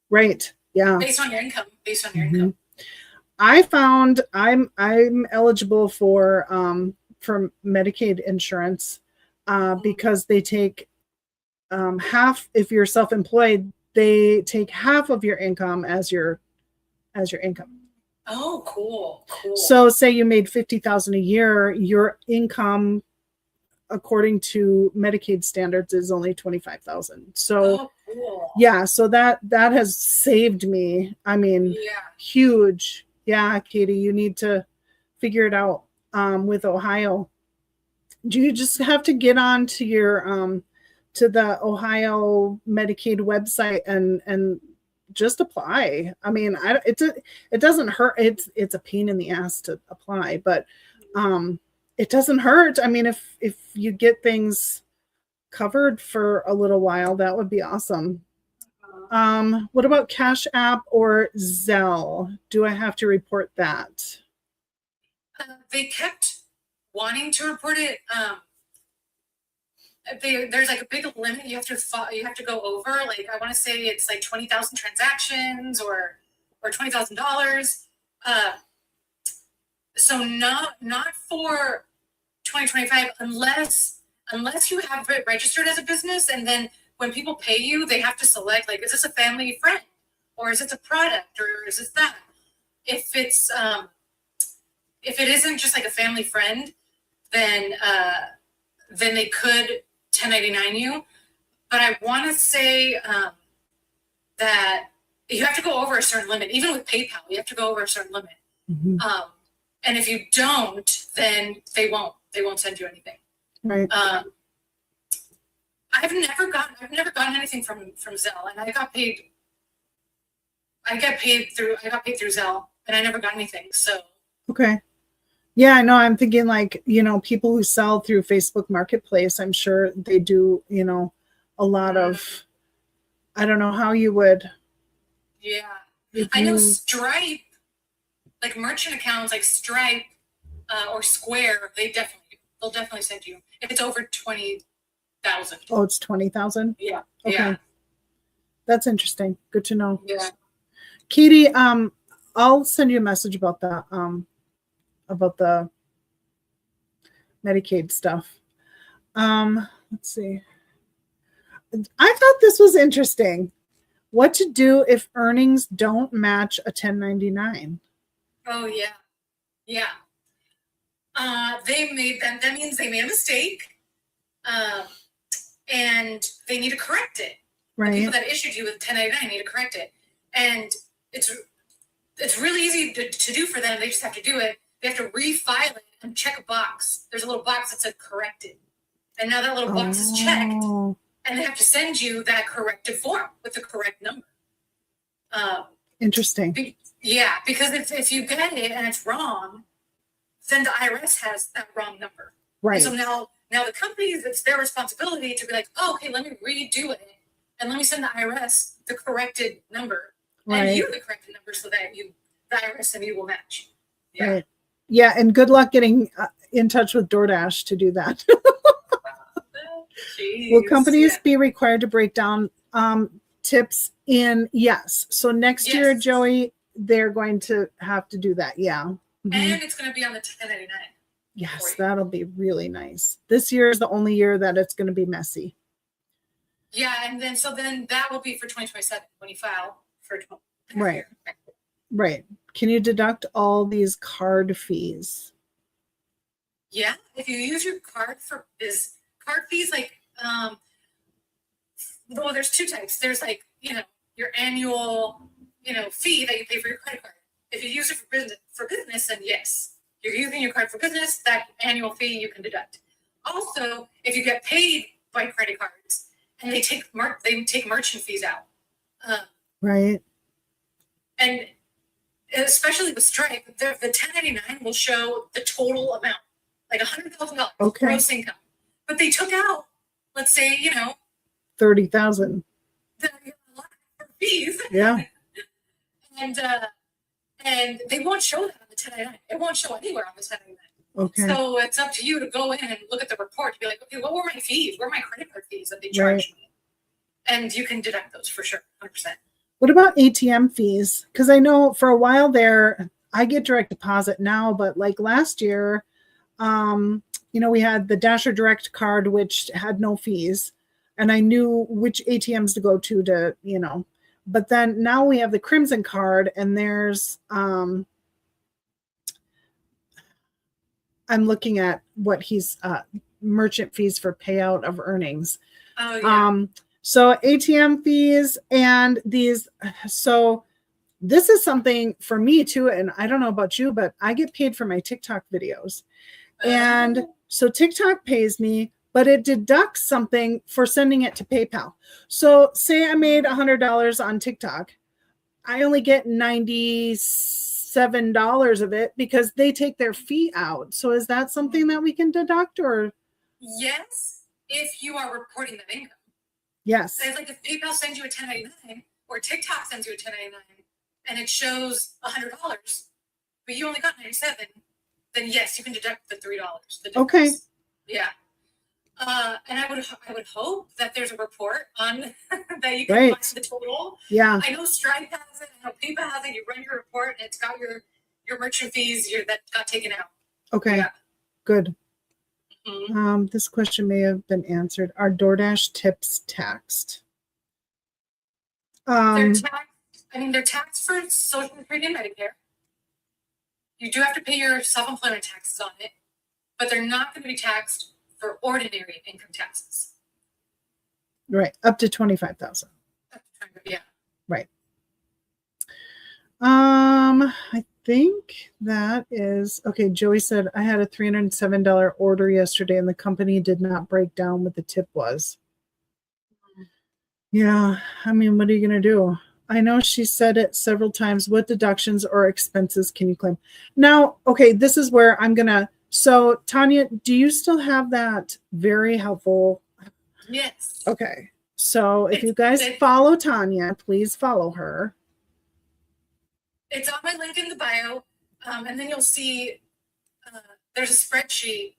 B: Right. Yeah.
D: based on your income.
B: Mhm.
D: Income.
B: I found I'm eligible for Medicaid insurance because they take half. If you're self-employed, they take half of your income as your income.
D: Oh, cool.
B: So say you made $50,000 a year, your income according to Medicaid standards is only $25,000. So
D: cool.
B: yeah, so that has saved me. I mean,
D: Yeah.
B: huge. Yeah, Katie, you need to figure it out with Ohio. Do you just have to get on to your to the Ohio Medicaid website and just apply? I mean, it doesn't hurt. It's a pain in the ass to apply, but it doesn't hurt. I mean, if you get things covered for a little while, that would be awesome. What about Cash App or Zelle? Do I have to report that?
D: They kept wanting to report it. There's like a big limit you have to go over. Like I want to say it's like 20,000 transactions or $20,000. So not for 2025 unless you have it registered as a business, and then when people pay you, they have to select like, is this a family friend or is it a product or is it that? If it isn't just like a family friend, then they could 1099 you. But I want to say that you have to go over a certain limit. Even with PayPal, you have to go over a certain limit.
B: Mm-hmm.
D: And if you don't, then they won't send you anything.
B: Right.
D: I've never gotten anything from Zelle, and I got paid through Zelle, and I never got anything. So
B: okay. Yeah, I know. I'm thinking like, people who sell through Facebook Marketplace, I'm sure they do, a lot of, I don't know how you would.
D: Yeah. I know Stripe, like merchant accounts like Stripe or Square, they'll definitely send you if it's over 20,000.
B: Oh, it's 20,000?
D: Yeah.
B: Okay.
D: Yeah.
B: That's interesting. Good to know.
D: Yeah.
B: Katie, I'll send you a message about that. About the Medicaid stuff. Let's see. I thought this was interesting. What to do if earnings don't match a 1099?
D: Oh yeah. Yeah. That means they made a mistake. And they need to correct it.
B: Right.
D: The people that issued you with 1099 need to correct it. And it's really easy to do for them. They just have to do it. They have to refile it and check a box. There's a little box that said corrected. And now that little box is checked, and they have to send you that corrected form with the correct number.
B: Interesting.
D: Because if you get it and it's wrong, then the IRS has that wrong number.
B: Right.
D: And so now the companies, it's their responsibility to be like, oh, okay, let me redo it. And let me send the IRS the corrected number. Right. And you the corrected number so that the IRS and you will match. Yeah.
B: Right. Yeah, and good luck getting in touch with DoorDash to do that.
D: Jeez,
B: will companies be required to break down tips in? Yes. So next year, Joey, they're going to have to do that. Yeah. Mm-hmm.
D: And it's going to be on the 1099.
B: Yes, that'll be really nice. This year is the only year that it's going to be messy.
D: Yeah, and then that will be for 2027 when you file for 20.
B: Right. Right. Can you deduct all these card fees?
D: Yeah, if you use your card card fees like well, there's two types. There's like, your annual, fee that you pay for your credit card. If you use it for business, then yes. You're using your card for business, that annual fee you can deduct. Also, if you get paid by credit cards and they take merchant fees out.
B: Right.
D: And especially with Stripe, the 1099 will show the total amount, like $100,000 gross income. But they took out, let's say,
B: 30,000.
D: The fees.
B: Yeah.
D: And they won't show that on the 1099. It won't show anywhere on the 1099.
B: Okay.
D: So it's up to you to go in and look at the report to be like, okay, what were my fees? What are my credit card fees that they charged me? And you can deduct those for sure, 100%.
B: What about ATM fees? Because I know for a while there, I get direct deposit now, but like last year, we had the Dasher Direct card, which had no fees, and I knew which ATMs to go to, but then now we have the Crimson card, and there's, I'm looking at what he's, merchant fees for payout of earnings.
D: Oh, yeah.
B: So ATM fees and these, so this is something for me too. And I don't know about you, but I get paid for my TikTok videos. And so TikTok pays me, but it deducts something for sending it to PayPal. So say I made $100 on TikTok. I only get $97 of it because they take their fee out. So is that something that we can deduct or?
D: Yes, if you are reporting that income.
B: Yes.
D: It's like if PayPal sends you a 1099 or TikTok sends you a 1099 and it shows $100, but you only got 97, then yes, you can deduct the $3.
B: Okay.
D: Yeah. And I would hope that there's a report on that you can find the total.
B: Yeah.
D: I know Stripe has it. I know PayPal has it. You run your report and it's got your merchant fees that got taken out.
B: Okay.
D: Yeah.
B: Good.
D: Mm-hmm.
B: This question may have been answered. Are DoorDash tips taxed?
D: They're taxed for Social Security and Medicare. You do have to pay your self-employment taxes on it, but they're not going to be taxed for ordinary income taxes.
B: Right, up to 25,000.
D: Yeah.
B: Right. I think that is okay. Joey said I had a $307 order yesterday and the company did not break down what the tip was. Yeah, I mean, what are you going to do? I know she said it several times. What deductions or expenses can you claim? Now, okay, this is where I'm going to. So, Tanya, do you still have that very helpful?
D: Yes.
B: Okay. So, if you guys follow Tanya, please follow her.
D: It's on my link in the bio. And then you'll see there's a spreadsheet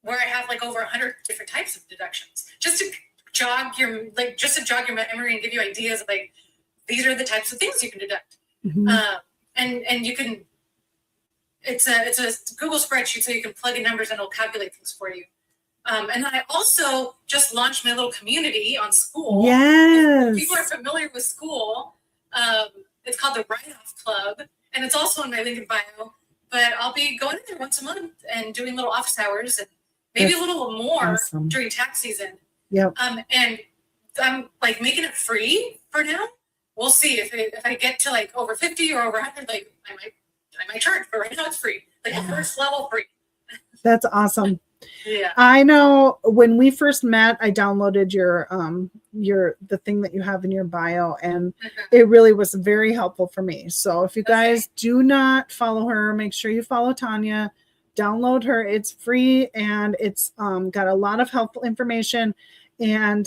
D: where I have like over 100 different types of deductions just to jog your memory and give you ideas of like, these are the types of things you can deduct.
B: Mm-hmm.
D: And you can, it's a Google spreadsheet, so you can plug in numbers and it'll calculate things for you. And then I also just launched my little community on School.
B: Yes.
D: If people are familiar with School. It's called the Write-Off Club, and it's also on my link in bio. But I'll be going in there once a month and doing little office hours and maybe a little more during tax season.
B: Yep.
D: And I'm like making it free for now. We'll see if I get to like over 50 or over 100, like I might charge. But right now it's free, like the first level free.
B: That's awesome.
D: Yeah.
B: I know when we first met, I downloaded the thing that you have in your bio, and it really was very helpful for me. So if you guys do not follow her, make sure you follow Tanya. Download her. It's free and it's got a lot of helpful information. And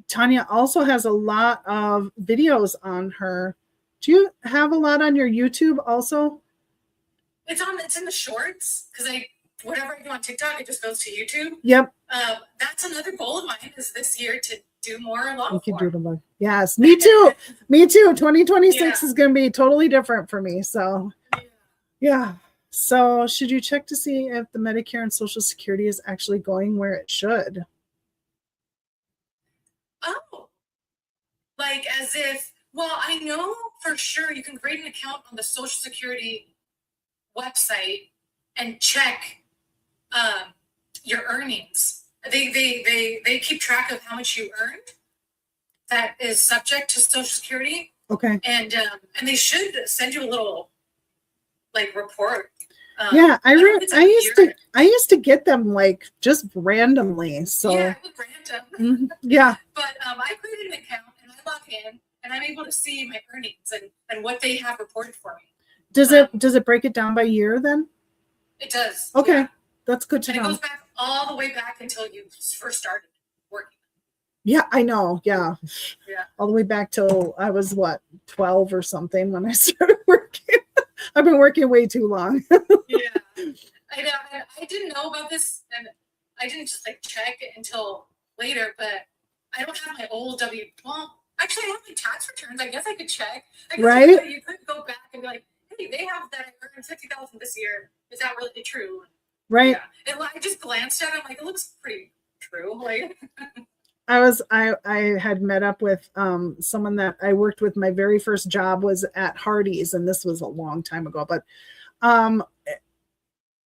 B: Tanya also has a lot of videos on her. Do you have a lot on your YouTube also?
D: It's in the shorts because whatever I do on TikTok, it just goes to YouTube.
B: Yep.
D: That's another goal of mine is this year to do more long form.
B: Yes, me too. Me too. 2026 is going to be totally different for me. So, yeah. So, should you check to see if the Medicare and Social Security is actually going where it should?
D: Oh, like as if, well, I know for sure you can create an account on the Social Security website and check your earnings. They keep track of how much you earned that is subject to Social Security.
B: Okay.
D: And they should send you a little like report.
B: Yeah, I used to get them like just randomly. So
D: yeah, random.
B: Yeah.
D: But I created an account and I log in and I'm able to see my earnings and what they have reported for me.
B: Does it break it down by year then?
D: It does.
B: Okay.
D: Yeah.
B: That's good to know.
D: It goes back all the way back until you first started working.
B: Yeah, I know. Yeah.
D: Yeah.
B: All the way back till I was 12 or something when I started working. I've been working way too long.
D: Yeah. I know. know about this, and I didn't just like check it until later, but I don't have my old well, actually I have my tax returns. I guess I could check.
B: Right.
D: You could go back and be like, hey, they have that I earned 50,000 this year. Is that really true?
B: Right.
D: Yeah. And I just glanced at it. I'm like, it looks pretty true. Like,
B: I had met up with someone that I worked with. My very first job was at Hardee's, and this was a long time ago, but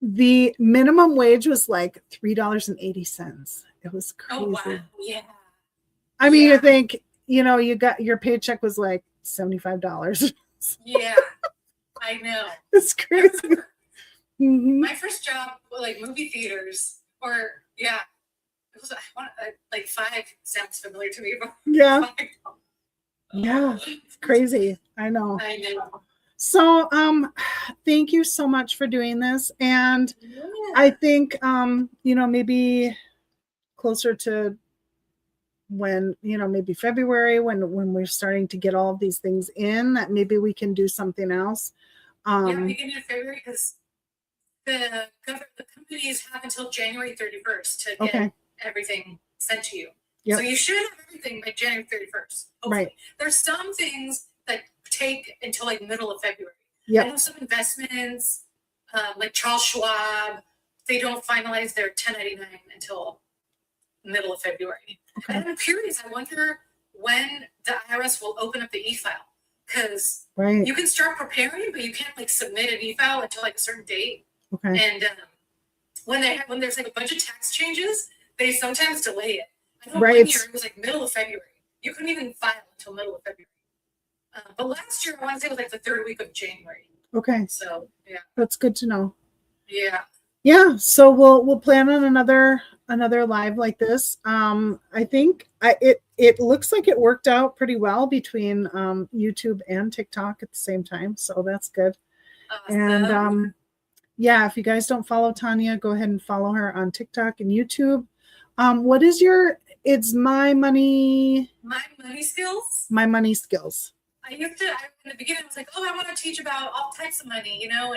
B: the minimum wage was like $3.80. It was crazy.
D: oh wow, yeah.
B: I mean,
D: Yeah.
B: you think, you got your paycheck was like $75.
D: Yeah, I know.
B: It's crazy. Mhm.
D: My first job, like movie theaters, or yeah, it was like $5 sounds familiar to me. But
B: Yeah.
D: $5.
B: Yeah. It's crazy. I know.
D: I know.
B: So, thank you so much for doing this. And
D: Yeah.
B: I think, maybe closer to when, maybe February, when we're starting to get all of these things in, that maybe we can do something else.
D: Beginning of February, because the companies have until January 31st to get
B: Okay.
D: everything sent to you.
B: Yep.
D: So you should have everything by January 31st. Hopefully.
B: Right.
D: There's some things that take until like middle of February.
B: Yep.
D: I know some investments, like Charles Schwab, they don't finalize their 1099 until middle of February.
B: Okay.
D: And I'm curious, I wonder when the IRS will open up the e-file, because
B: Right.
D: you can start preparing, but you can't like submit an e-file until like a certain date.
B: Okay.
D: And when there's like a bunch of tax changes, they sometimes delay it. I know
B: Right.
D: one year it was like middle of February. You couldn't even file until middle of February. But last year I want to say it was like the third week of January.
B: Okay.
D: So yeah,
B: That's good to know.
D: yeah.
B: Yeah. So we'll plan on another live like this. I think it looks like it worked out pretty well between YouTube and TikTok at the same time. So that's good. And yeah, if you guys don't follow Tanya, go ahead and follow her on TikTok and YouTube. What is it's My Money
D: Skills.
B: My Money Skills.
D: In the beginning I was like, I want to teach about all types of money, and how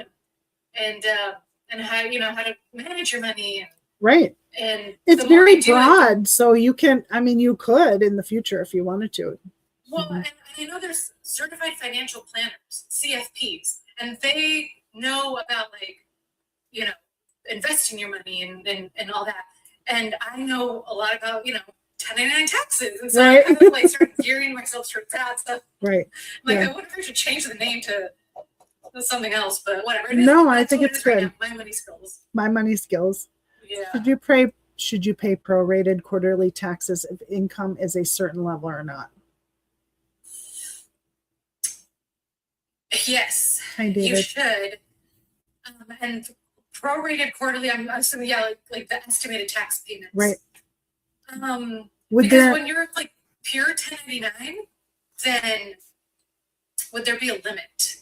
D: how to manage your money.
B: Right.
D: And
B: it's very broad, so you can. I mean, you could in the future if you wanted to.
D: Well, and I know there's certified financial planners, CFPs, and they know about investing your money and all that. And I know a lot about 1099 taxes, and so
B: Right.
D: I kind of like started gearing myself towards that stuff.
B: Right.
D: Like
B: Yeah.
D: I wonder if I should change the name to something else, but whatever.
B: No, I
D: That's
B: think
D: what
B: it's
D: it is right
B: good.
D: now, My Money Skills.
B: My Money Skills.
D: Yeah.
B: Should you pay prorated quarterly taxes if income is a certain level or not?
D: Yes.
B: Hi,
D: You
B: David.
D: should. And prorated quarterly, I'm assuming, like the estimated tax payments.
B: Right.
D: Because when you're like pure 1099, then would there be a limit?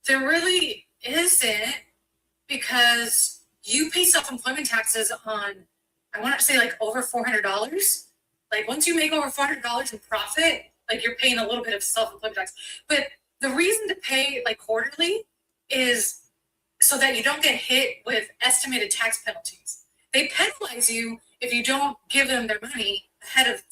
D: There really isn't, because you pay self-employment taxes on, I want to say like over $400. Like once you make over $400 in profit, like you're paying a little bit of self-employment tax. But the reason to pay like quarterly is so that you don't get hit with estimated tax penalties. They penalize you if you don't give them their money ahead of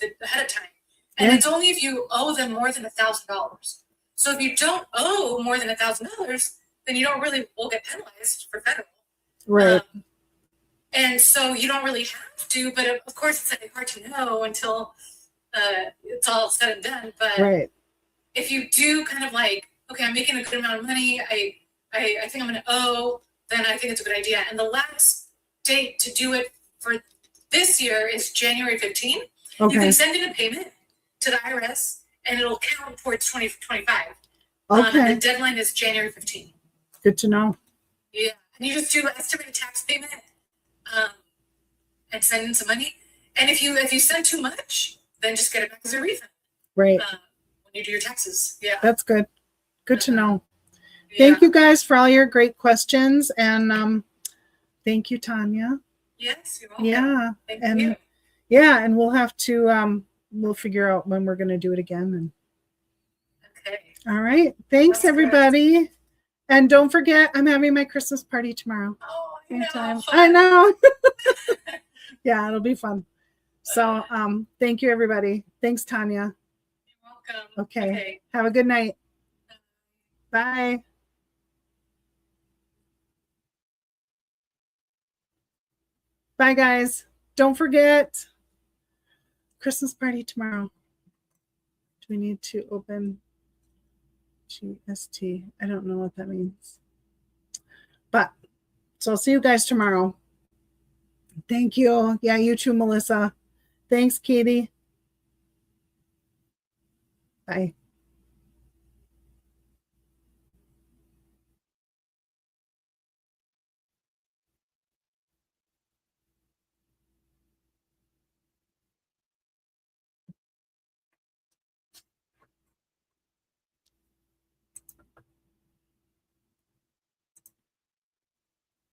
D: time. And it's only if you owe them more than $1,000. So if you don't owe more than $1,000, then you will get penalized for federal.
B: Right.
D: And so you don't really have to, but of course it's like hard to know until it's all said and done. But
B: Right.
D: if you do kind of like, okay, I'm making a good amount of money, I think I'm going to owe, then I think it's a good idea. And the last date to do it for this year is January 15th.
B: Okay.
D: You can send in a payment to the IRS and it'll count towards 2025.
B: Okay.
D: And the deadline is January 15th.
B: Good to know.
D: Yeah. And you just do an estimated tax payment and send in some money. And if you send too much, then just get it back as a refund.
B: Right.
D: When you do your taxes. Yeah.
B: That's good. Good to know.
D: Yeah.
B: Thank you guys for all your great questions. And thank you, Tanya.
D: Yes, you're welcome.
B: Yeah.
D: Thank
B: And
D: you.
B: yeah, and we'll have to we'll figure out when we're going to do it again. And
D: Okay.
B: all right. Thanks,
D: That's good.
B: everybody. And don't forget, I'm having my Christmas party tomorrow.
D: Oh,
B: Same
D: yeah,
B: time.
D: fun.
B: I know. Yeah, it'll be fun. So thank you, everybody. Thanks, Tanya.
D: You're welcome.
B: Okay. Have a good night. Bye. Bye, guys. Don't forget Christmas party tomorrow. Do we need to open GST? I don't know what that means. But so I'll see you guys tomorrow. Thank you. Yeah, you too, Melissa. Thanks, Katie. Bye.